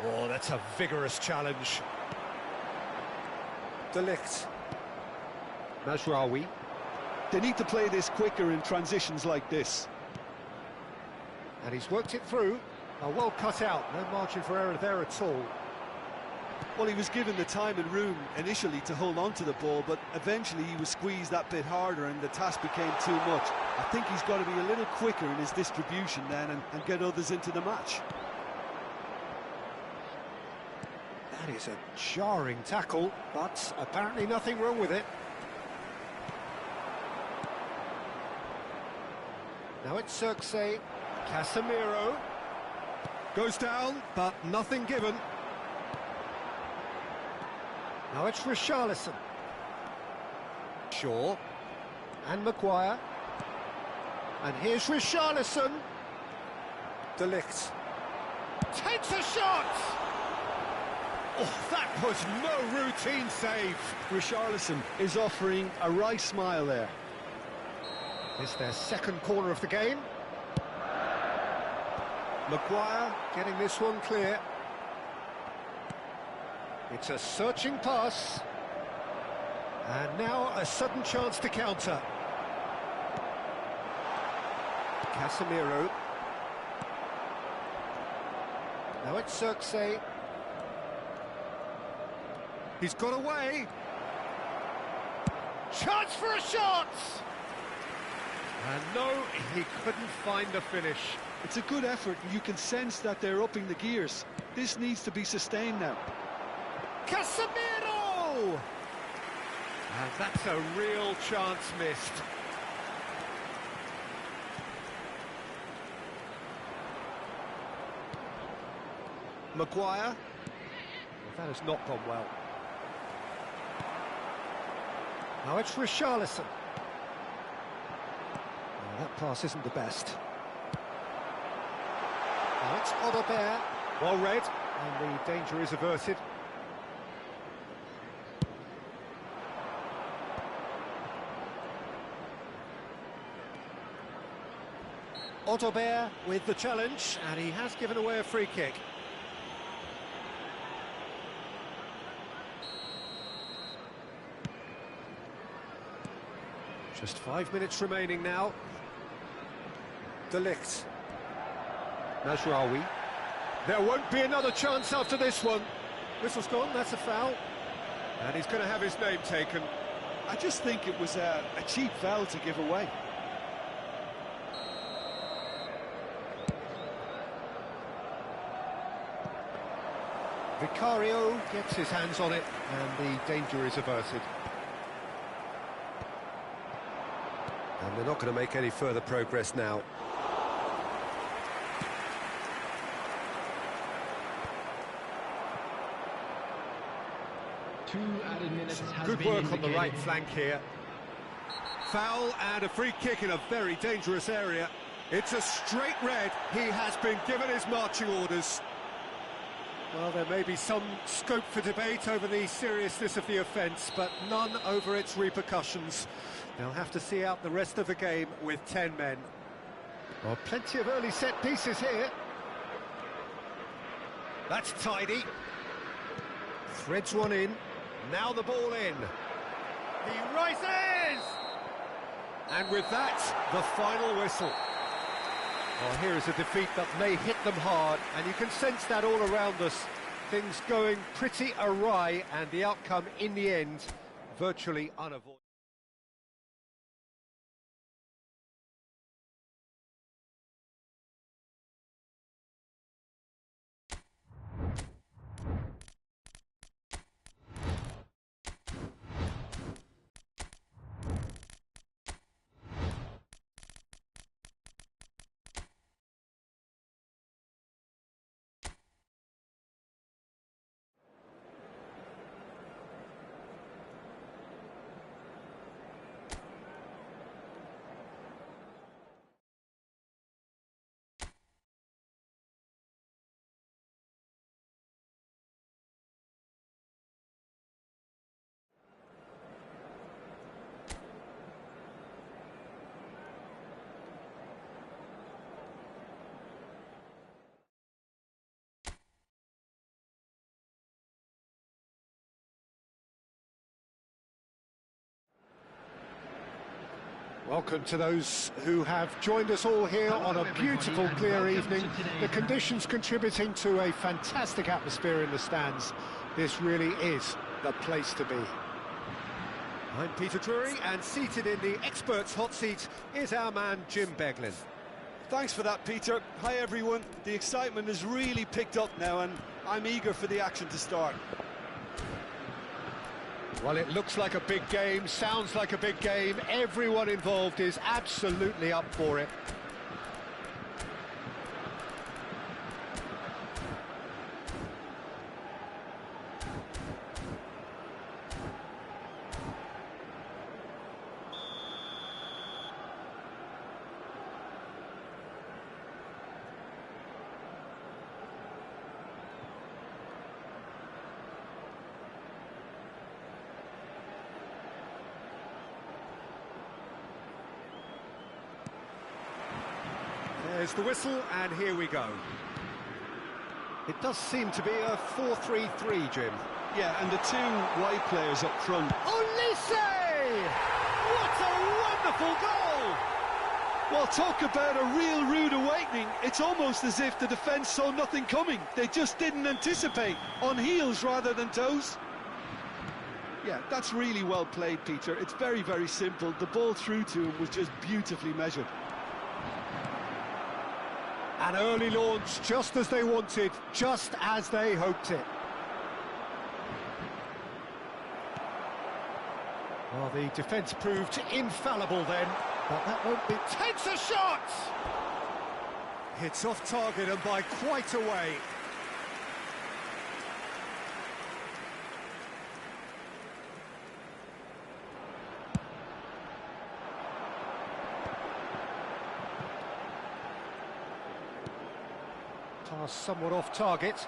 Oh, that's a vigorous challenge. De Ligt. Mazraoui. They need to play this quicker in transitions like this. And he's worked it through. Well cut out, no margin for error there at all. Well, he was given the time and room initially to hold on to the ball, but eventually he was squeezed that bit harder and the task became too much. I think he's got to be a little quicker in his distribution then and get others into the match. That is a jarring tackle, but apparently nothing wrong with it. Now it's Circe. Casemiro. Goes down, but nothing given. Now it's Richarlison. Shaw. And Maguire. And here's Richarlison. De Ligt. Takes a shot! Oh, that was no routine save. Richarlison is offering a wry smile there. It's their second corner of the game. Maguire getting this one clear. It's a searching pass. And now a sudden chance to counter. Casemiro. Now it's Xerxes. He's got away. Chance for a shot! And no, he couldn't find the finish. It's a good effort, and you can sense that they're upping the gears. This needs to be sustained now. Casemiro! And that's a real chance missed. Maguire. Well, that has not gone well. Now it's Richarlison. Well, that pass isn't the best. Now it's Odobert. Well read, and the danger is averted. Odobert with the challenge, and he has given away a free kick. Just 5 minutes remaining now. De Ligt. Mazraoui. There won't be another chance after this one. Whistle's gone, that's a foul. And he's going to have his name taken. I just think it was a cheap foul to give away. Vicario gets his hands on it, and the danger is averted. And they're not going to make any further progress now. Two added minutes has Good been work on the indicated. right flank here. Foul and a free kick in a very dangerous area. It's a straight red. He has been given his marching orders. Well, there may be some scope for debate over the seriousness of the offence, but none over its repercussions. They'll have to see out the rest of the game with 10 men. Well, plenty of early set pieces here. That's tidy. Threads one in. Now the ball in. He rises! And with that, the final whistle. Well, here is a defeat that may hit them hard, and you can sense that all around us. Things going pretty awry, and the outcome in the end, virtually unavoidable. Welcome to those who have joined us all here on a beautiful, clear evening. The conditions contributing to a fantastic atmosphere in the stands. This really is the place to be. I'm Peter Drury, and seated in the experts' hot seat is our man Jim Beglin. Thanks for that, Peter. Hi, everyone. The excitement has really picked up now, and I'm eager for the action to start. Well, it looks like a big game, sounds like a big game. Everyone involved is absolutely up for it. There's the whistle, and here we go. It does seem to be a 4-3-3, Jim. Yeah, and the two wide players up front. Olise! What a wonderful goal! Well, talk about a real rude awakening. It's almost as if the defence saw nothing coming. They just didn't anticipate, on heels rather than toes. Yeah, that's really well played, Peter. It's very, very simple. The ball through to him was just beautifully measured. An early launch, just as they wanted, just as they hoped it. Well, the defence proved infallible then, but that won't be... Takes a shot! Hits off target and by quite a way. Pass somewhat off target.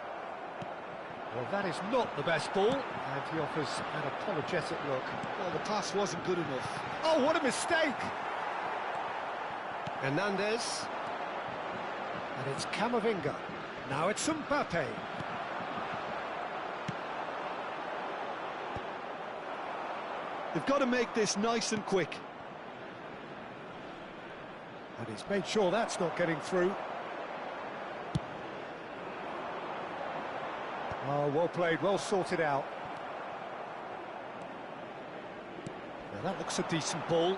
Well, that is not the best ball, and he offers an apologetic look. Well, the pass wasn't good enough. Oh, what a mistake! Hernandez. And it's Camavinga. Now it's Mbappe. They've got to make this nice and quick. And he's made sure that's not getting through. Oh, well played, well sorted out. Now that looks a decent ball.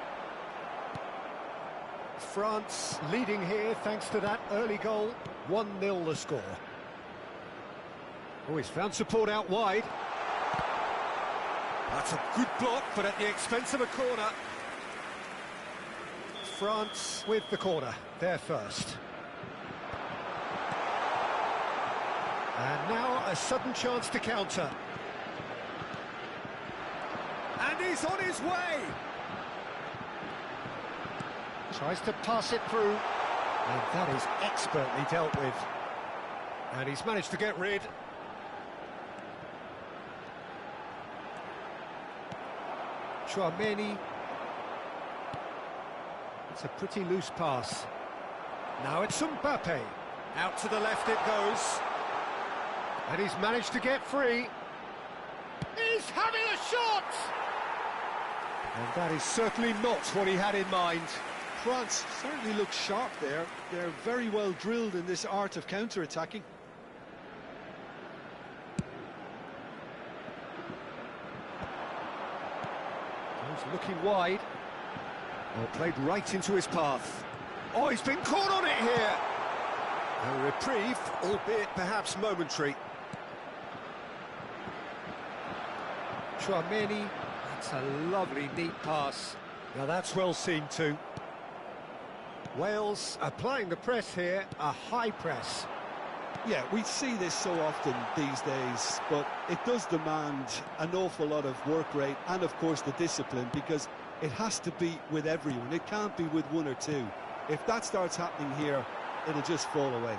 France leading here thanks to that early goal. 1-0 the score. Oh, he's found support out wide. That's a good block, but at the expense of a corner. France with the corner, they're first. And now a sudden chance to counter. And he's on his way! Tries to pass it through. And that is expertly dealt with. And he's managed to get rid. Chouameni. It's a pretty loose pass. Now it's Mbappe. Out to the left it goes. And he's managed to get free. He's having a shot! And that is certainly not what he had in mind. France certainly look sharp there. They're very well drilled in this art of counter-attacking. He's looking wide. Well, played right into his path. Oh, he's been caught on it here. A reprieve, albeit perhaps momentary. Chouameni, that's a lovely, neat pass. Now that's well seen too. Wales applying the press here, a high press. Yeah, we see this so often these days, but it does demand an awful lot of work rate and, of course, the discipline, because it has to be with everyone. It can't be with one or two. If that starts happening here, it'll just fall away.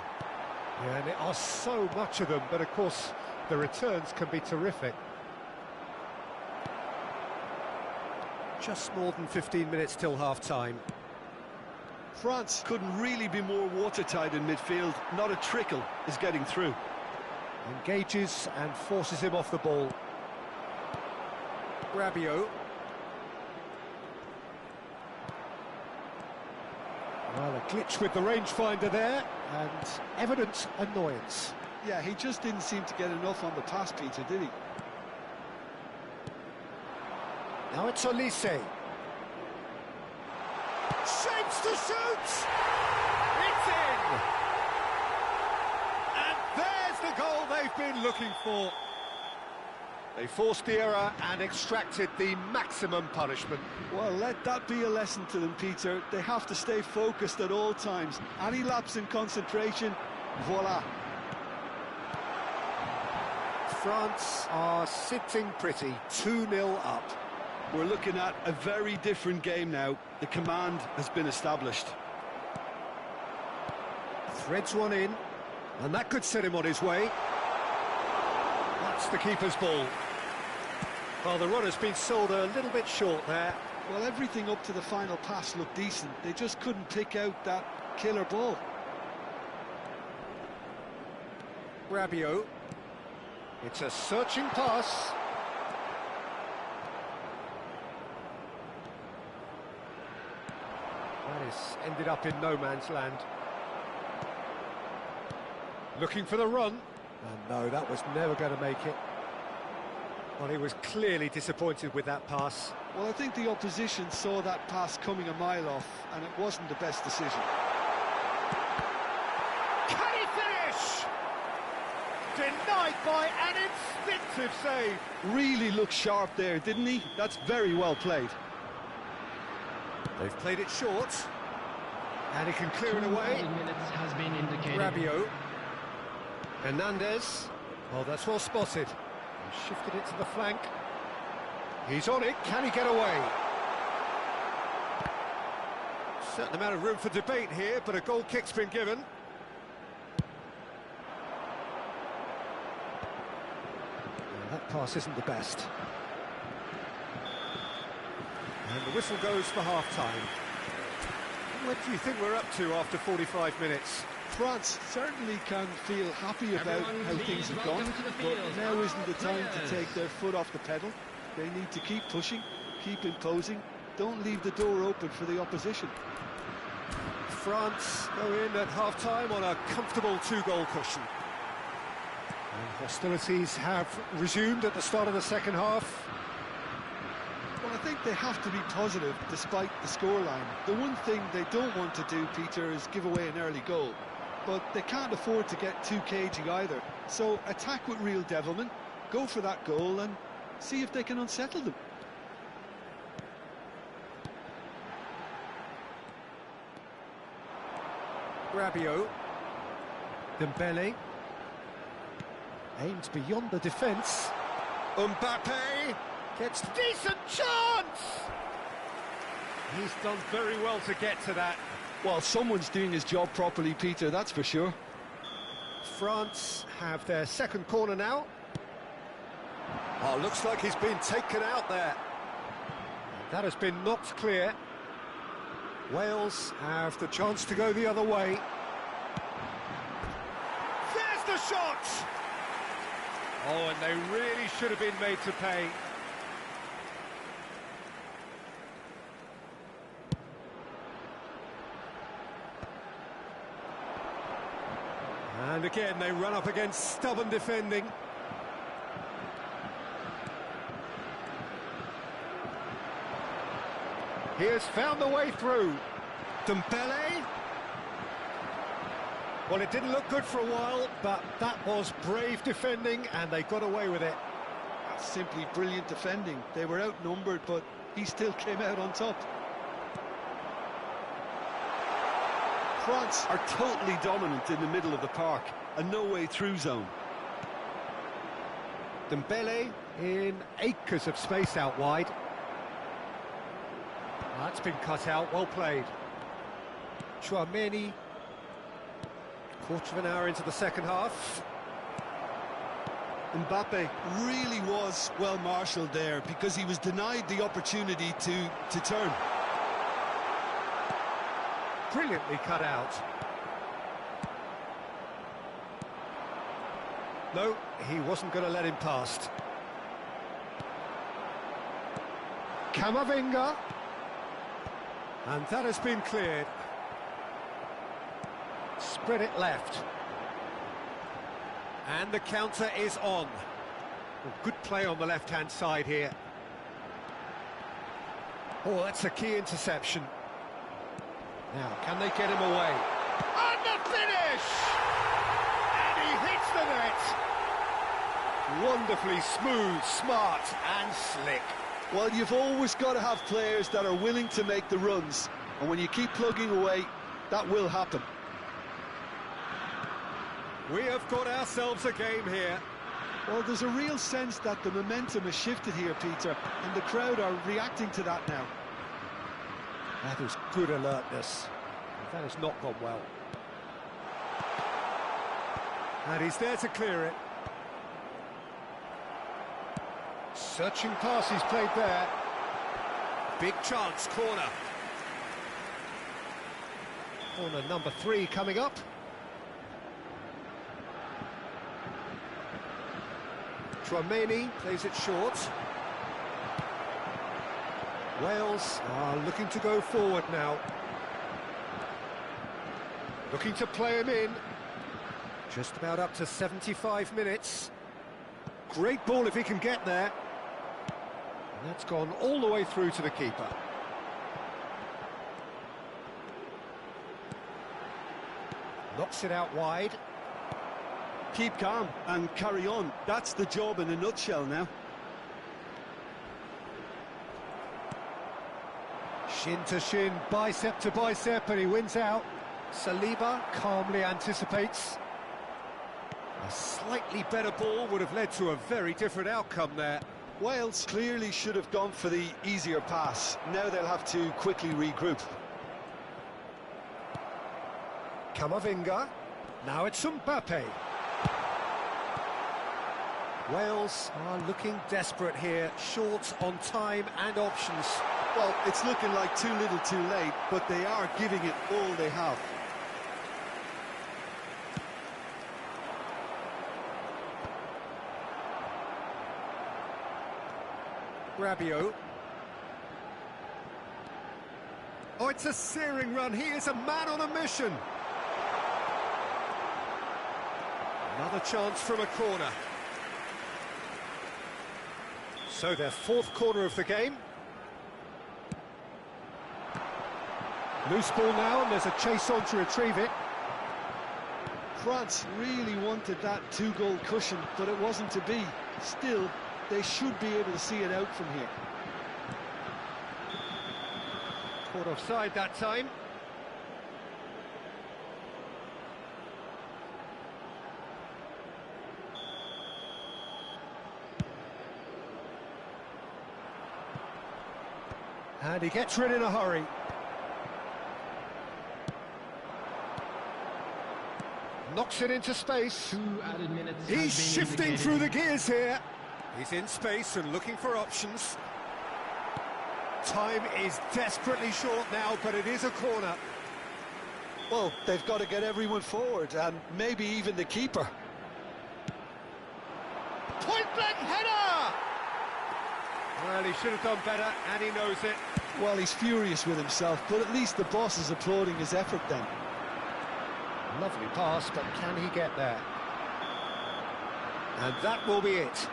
Yeah, and there are so much of them, but of course the returns can be terrific. Just more than 15 minutes till half-time. France couldn't really be more watertight in midfield. Not a trickle is getting through. Engages and forces him off the ball. Rabiot. Well, a glitch with the rangefinder there, and evident annoyance. Yeah, he just didn't seem to get enough on the pass, Peter, did he? Now it's Olise. Shapes to shoot! It's in! And there's the goal they've been looking for. They forced the error and extracted the maximum punishment. Well, let that be a lesson to them, Peter. They have to stay focused at all times. Any lapse in concentration, voila. France are sitting pretty, 2-0 up. We're looking at a very different game now. The command has been established. Threads one in, and that could set him on his way. That's the keeper's ball. Well, the run has been sold a little bit short there. Well, everything up to the final pass looked decent. They just couldn't pick out that killer ball. Rabiot. It's a searching pass. That is ended up in no man's land. Looking for the run. And no, that was never going to make it. Well, he was clearly disappointed with that pass. Well, I think the opposition saw that pass coming a mile off, and it wasn't the best decision. Can he finish? Denied by an instinctive save. Really looked sharp there, didn't he? That's very well played. They've played it short. And he can clear it away. 2 minutes has been indicated. Rabiot. Hernandez. Well, that's well spotted. He shifted it to the flank. He's on it. Can he get away? Certain amount of room for debate here, but a goal kick's been given. Well, that pass isn't the best. And the whistle goes for half-time. What do you think we're up to after 45 minutes? France certainly can feel happy about how things have gone, but now isn't the time to take their foot off the pedal. They need to keep pushing, keep imposing, don't leave the door open for the opposition. France go in at half-time on a comfortable 2-goal cushion. And hostilities have resumed at the start of the second half. Well, I think they have to be positive despite the scoreline. The one thing they don't want to do, Peter, is give away an early goal. But they can't afford to get too cagey either. So attack with real devilment, go for that goal and see if they can unsettle them. Rabiot. Dembele. Aims beyond the defence. Mbappe gets decent chance! He's done very well to get to that. Well, someone's doing his job properly, Peter, that's for sure. France have their second corner now. Oh, looks like he's been taken out there. That has been knocked clear. Wales have the chance to go the other way. There's the shot! Oh, and they really should have been made to pay. And again, they run up against stubborn defending. He has found the way through. Dembele. Well, it didn't look good for a while, but that was brave defending, and they got away with it. That's simply brilliant defending. They were outnumbered, but he still came out on top. France are totally dominant in the middle of the park, a no-way-through zone. Dembele in acres of space out wide. That's been cut out, well played. Chouameni. Quarter of an hour into the second half. Mbappe really was well marshalled there because he was denied the opportunity to turn. Brilliantly cut out. No, he wasn't going to let him past. Camavinga. And that has been cleared. Spread it left. And the counter is on. Well, good play on the left-hand side here. Oh, that's a key interception. Now, can they get him away? And the finish! And he hits the net! Wonderfully smooth, smart and slick. Well, you've always got to have players that are willing to make the runs, and when you keep plugging away, that will happen. We have got ourselves a game here. Well, there's a real sense that the momentum has shifted here, Peter, and the crowd are reacting to that now. That is good alertness. That has not gone well. And he's there to clear it. Searching pass he's played there. Big chance, corner. Corner number 3 coming up. Tramini plays it short. Wales are looking to go forward now. Looking to play him in. Just about up to 75 minutes. Great ball if he can get there. And that's gone all the way through to the keeper. Knocks it out wide. Keep calm and carry on. That's the job in a nutshell now. Shin to shin, bicep to bicep, and he wins out. Saliba calmly anticipates. A slightly better ball would have led to a very different outcome there. Wales clearly should have gone for the easier pass. Now they'll have to quickly regroup. Camavinga. Now it's Mbappe. Wales are looking desperate here, short on time and options. Well, it's looking like too little too late, but they are giving it all they have. Rabiot. Oh, it's a searing run. He is a man on a mission. Another chance from a corner. So their fourth corner of the game. Loose ball now, and there's a chase on to retrieve it. France really wanted that two-goal cushion, but it wasn't to be. Still, they should be able to see it out from here. Caught offside that time. And he gets rid in a hurry. Knocks it into space. 2 added minutes. He's shifting through the gears here. He's in space and looking for options. Time is desperately short now, but it is a corner. Well, they've got to get everyone forward, and maybe even the keeper. Point-blank header! Well, he should have done better, and he knows it. Well, he's furious with himself, but at least the boss is applauding his effort then. Lovely pass, but can he get there? And that will be it.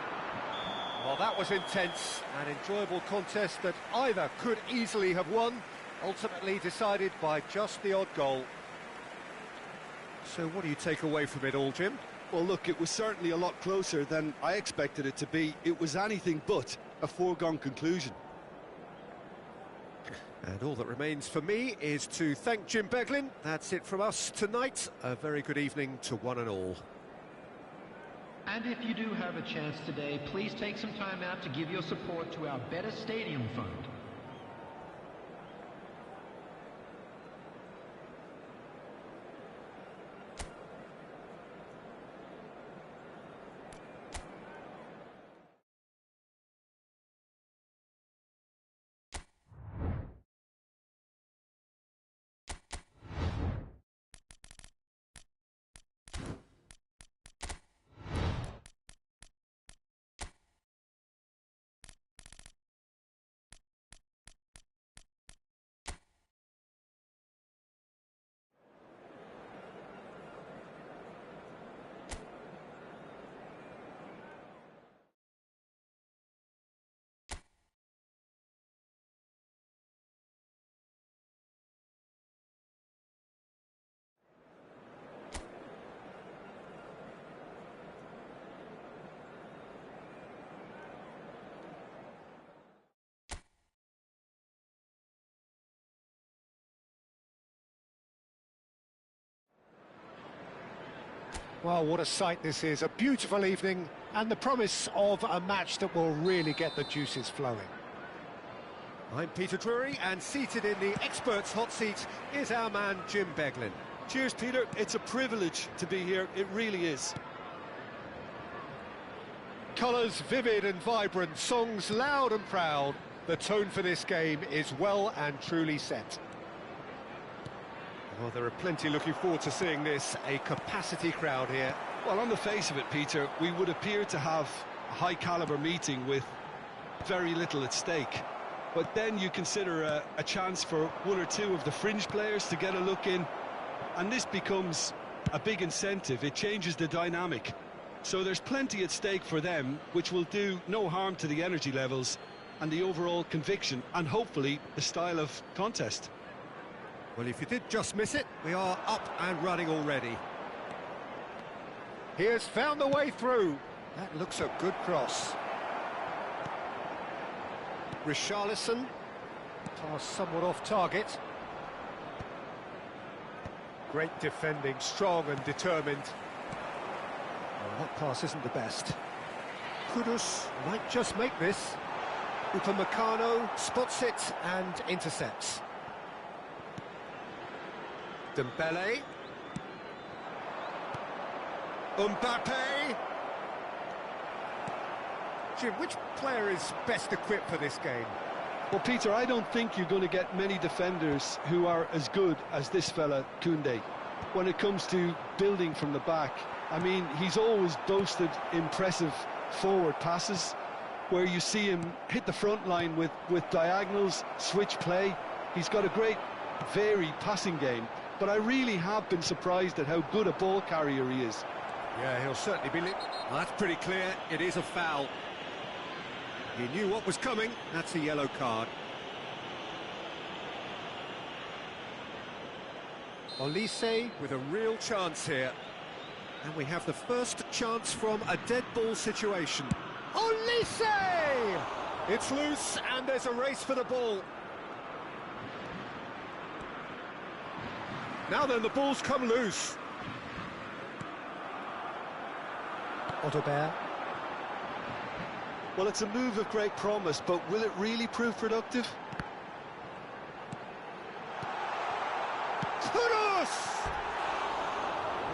Well, that was intense, an enjoyable contest that either could easily have won, ultimately decided by just the odd goal. So what do you take away from it all, Jim? Well, look, it was certainly a lot closer than I expected it to be. It was anything but a foregone conclusion. And all that remains for me is to thank Jim Beglin. That's it from us tonight. A very good evening to one and all. And if you do have a chance today, please take some time out to give your support to our Better Stadium Fund. Well, what a sight this is. A beautiful evening and the promise of a match that will really get the juices flowing. I'm Peter Drury, and seated in the experts' hot seat is our man Jim Beglin. Cheers, Peter. It's a privilege to be here. It really is. Colours vivid and vibrant, songs loud and proud. The tone for this game is well and truly set. Well, there are plenty looking forward to seeing this, a capacity crowd here. Well, on the face of it, Peter, we would appear to have high-caliber meeting with very little at stake. But then you consider a chance for one or two of the fringe players to get a look in, and this becomes a big incentive. It changes the dynamic. So there's plenty at stake for them, which will do no harm to the energy levels and the overall conviction, and hopefully the style of contest. Well, if you did just miss it, we are up and running already. He has found the way through. That looks a good cross. Richarlison. Pass somewhat off target. Great defending, strong and determined. Well, that pass isn't the best. Kudus might just make this. Upamecano spots it and intercepts. Dembele. Mbappe. Jim, which player is best equipped for this game? Well, Peter, I don't think you're going to get many defenders who are as good as this fella, Koundé, when it comes to building from the back. I mean, he's always boasted impressive forward passes, where you see him hit the front line with diagonals, switch play. He's got a great, varied passing game, but I really have been surprised at how good a ball carrier he is. Yeah, he'll certainly be lit. Well, that's pretty clear. It is a foul. He knew what was coming. That's a yellow card. Olise with a real chance here. And we have the first chance from a dead ball situation. Olise! It's loose and there's a race for the ball. Now then, the ball's come loose. Odobert. Well, it's a move of great promise, but will it really prove productive? Kudus!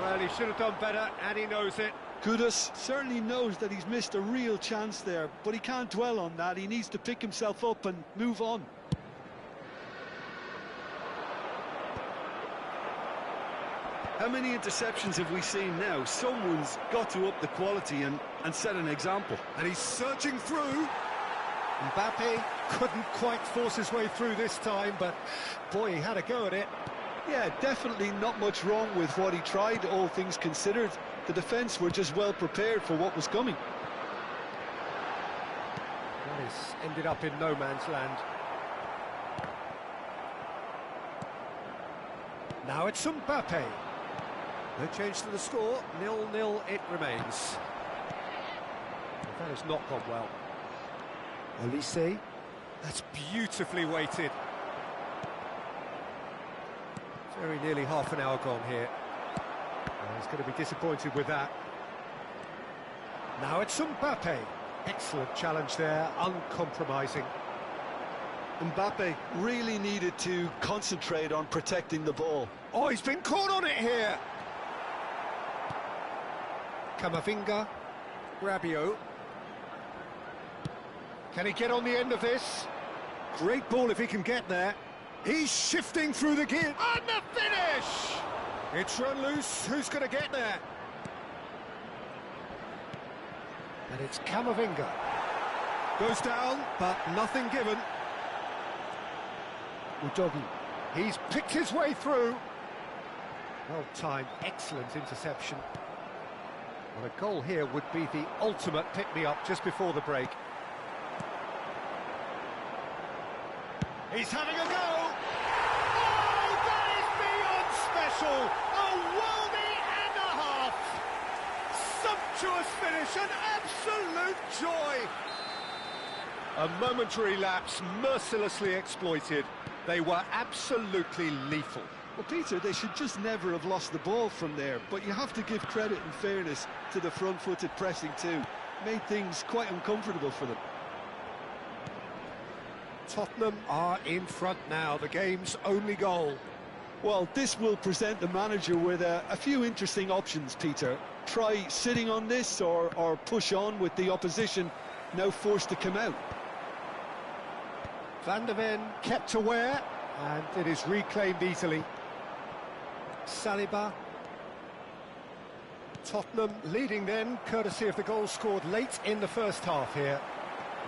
Well, he should have done better, and he knows it. Kudus certainly knows that he's missed a real chance there, but he can't dwell on that. He needs to pick himself up and move on. How many interceptions have we seen now? Someone's got to up the quality and set an example. And he's searching through. Mbappe couldn't quite force his way through this time, but boy, he had a go at it. Yeah, definitely not much wrong with what he tried, all things considered. The defence were just well prepared for what was coming. That has ended up in no man's land. Now it's Mbappe. No change to the score, 0-0 it remains. Well, that has not gone well. Olise, that's beautifully weighted. Very nearly half an hour gone here. He's going to be disappointed with that. Now it's Mbappe. Excellent challenge there, uncompromising. Mbappe really needed to concentrate on protecting the ball. Oh, he's been caught on it here. Camavinga, Rabiot. Can he get on the end of this? Great ball if he can get there. He's shifting through the gear. And the finish! It's run loose. Who's going to get there? And it's Camavinga. Goes down, but nothing given. Udogi. He's picked his way through. Well timed, excellent interception. Well, a goal here would be the ultimate pick-me-up just before the break. He's having a go! Oh, that is beyond special! A worldie and a half! Sumptuous finish, an absolute joy! A momentary lapse, mercilessly exploited. They were absolutely lethal. Well, Peter, they should just never have lost the ball from there, but you have to give credit and fairness to the front-footed pressing too. Made things quite uncomfortable for them. Tottenham are in front now, the game's only goal. Well, this will present the manager with a few interesting options, Peter. Try sitting on this or push on with the opposition now forced to come out. Van der Ven kept aware, and it is reclaimed easily. Saliba. Tottenham leading then, courtesy of the goal scored late in the first half here.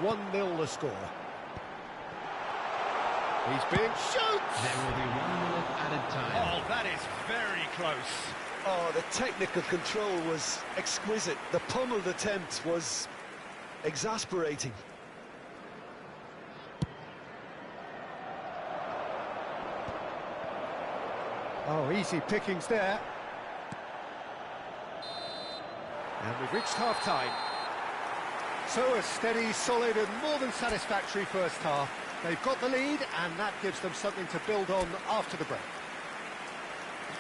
1-0 the score. He's been shoots! There will be 1 minute added time. Oh, that is very close. Oh, the technical control was exquisite. The pummeled attempt was exasperating. Oh, easy pickings there. And we've reached half-time. So a steady, solid and more than satisfactory first half. They've got the lead and that gives them something to build on after the break.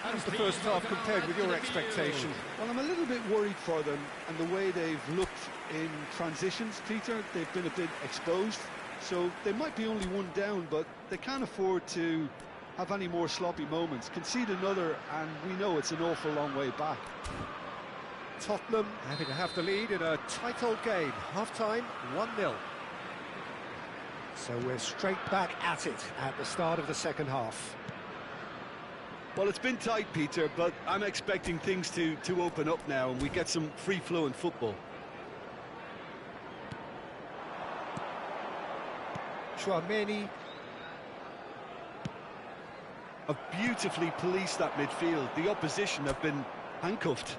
How's the first half compared with your expectation? Well, I'm a little bit worried for them and the way they've looked in transitions, Peter. They've been a bit exposed, so they might be only one down, but they can't afford to have any more sloppy moments. Concede another and we know it's an awful long way back. Tottenham having to have the lead in a tight old game. Half-time, 1-0. So we're straight back at it at the start of the second half. Well, it's been tight, Peter, but I'm expecting things to open up now and we get some free-flowing football. Chouameni. Have beautifully policed that midfield. The opposition have been handcuffed.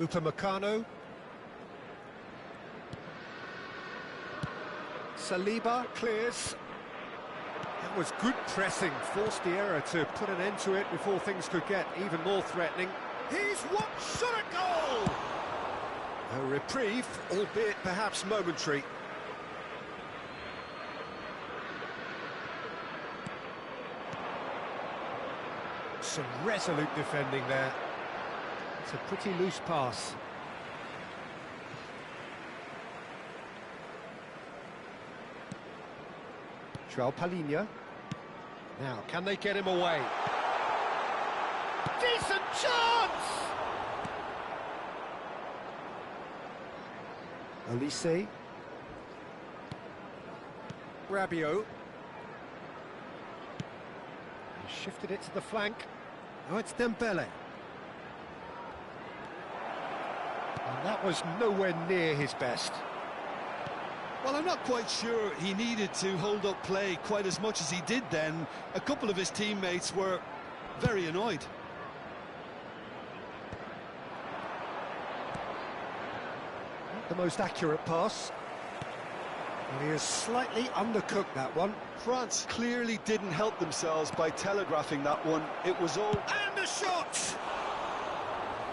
Upamecano. Saliba clears. That was good pressing, forced the error to put an end to it before things could get even more threatening. He's what shot a goal! A reprieve, albeit perhaps momentary. Some resolute defending there. It's a pretty loose pass. João Palhinha. Now, can they get him away? Decent chance! Olise. Rabiot. He shifted it to the flank. Now it's Dembele. And that was nowhere near his best. Well, I'm not quite sure he needed to hold up play quite as much as he did then. A couple of his teammates were very annoyed. Not the most accurate pass. And he has slightly undercooked that one. France clearly didn't help themselves by telegraphing that one. It was all... And the shot!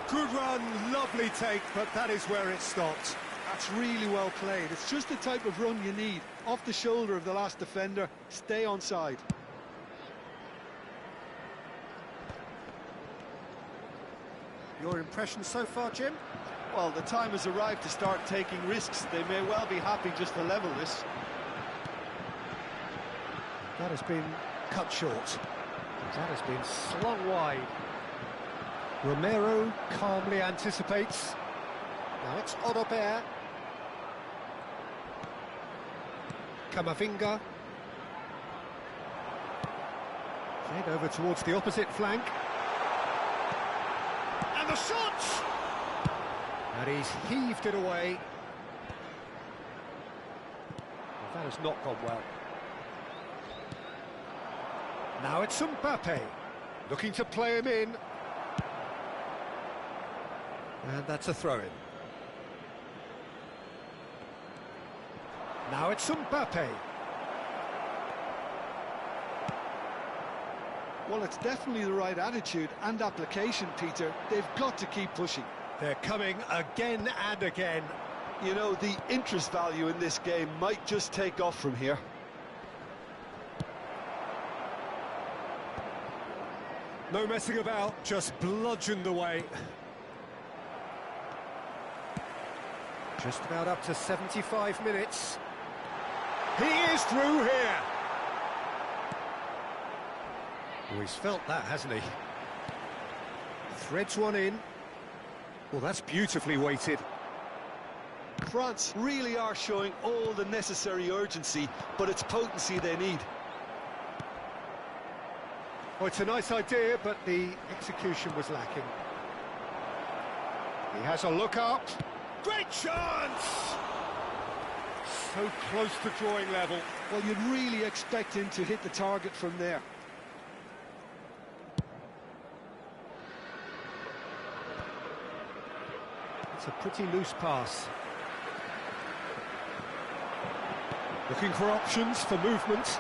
Good run, lovely take, but that is where it stopped. That's really well played. It's just the type of run you need. Off the shoulder of the last defender, stay onside. Your impression so far, Jim? Well, the time has arrived to start taking risks. They may well be happy just to level this. That has been cut short. That has been slung wide. Romero calmly anticipates. Now it's Odobert. Camavinga. Played over towards the opposite flank. And the shot! And he's heaved it away. Well, that has not gone well. Now it's Mbappe. Looking to play him in. And that's a throw-in. Now it's Mbappe. Well, it's definitely the right attitude and application, Peter. They've got to keep pushing. They're coming again and again. You know, the interest value in this game might just take off from here. No messing about, just bludgeoned away. Just about up to 75 minutes. He is through here. Oh, he's felt that, hasn't he? Threads one in. Well, that's beautifully weighted. France really are showing all the necessary urgency, but it's potency they need. Well, it's a nice idea, but the execution was lacking. He has a look up. Great chance! So close to drawing level. Well, you'd really expect him to hit the target from there. It's a pretty loose pass. Looking for options for movement.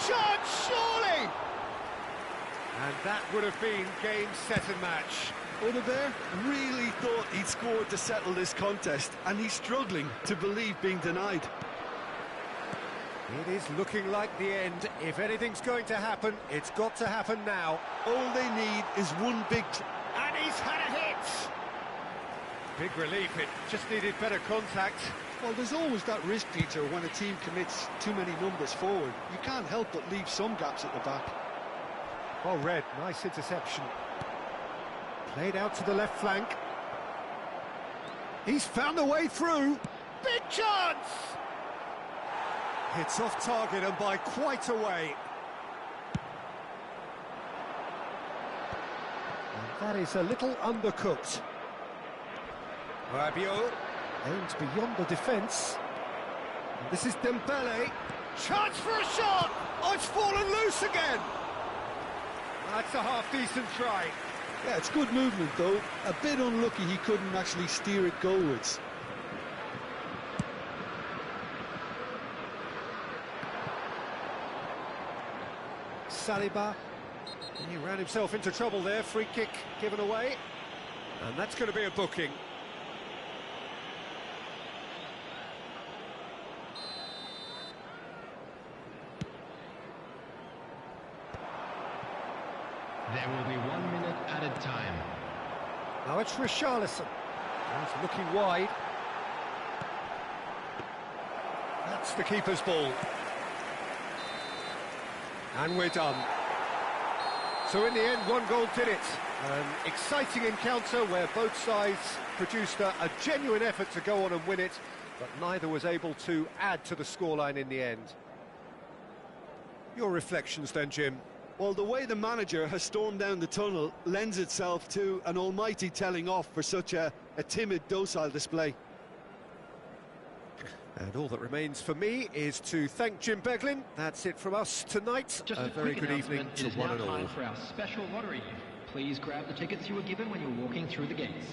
Chance, surely! And that would have been game, set and match. Audebert really thought he'd scored to settle this contest, and he's struggling to believe being denied. It is looking like the end. If anything's going to happen, it's got to happen now. All they need is one big... And he's had a hit! Big relief, it just needed better contact. Well, there's always that risk, Peter, when a team commits too many numbers forward. You can't help but leave some gaps at the back. Well read, nice interception. Played out to the left flank. He's found a way through. Big chance! Hits off target and by quite a way. And that is a little undercooked. Rabiot aims beyond the defence. And this is Dembele. Chance for a shot! Oh, it's fallen loose again! That's a half-decent try. Yeah, it's good movement, though. A bit unlucky he couldn't actually steer it goalwards. Saliba. He ran himself into trouble there. Free kick given away. And that's going to be a booking. There will be 1 minute added time. Now it's Richarlison. He's looking wide. That's the keeper's ball. And we're done. So in the end, 1 goal did it. An exciting encounter where both sides produced a genuine effort to go on and win it, but neither was able to add to the scoreline in the end. Your reflections then, Jim? Well, the way the manager has stormed down the tunnel lends itself to an almighty telling off for such a timid, docile display. And all that remains for me is to thank Jim Beglin. That's it from us tonight. Just a very good evening to one and all. It is now time for our special lottery. Please grab the tickets you were given when you were walking through the gates.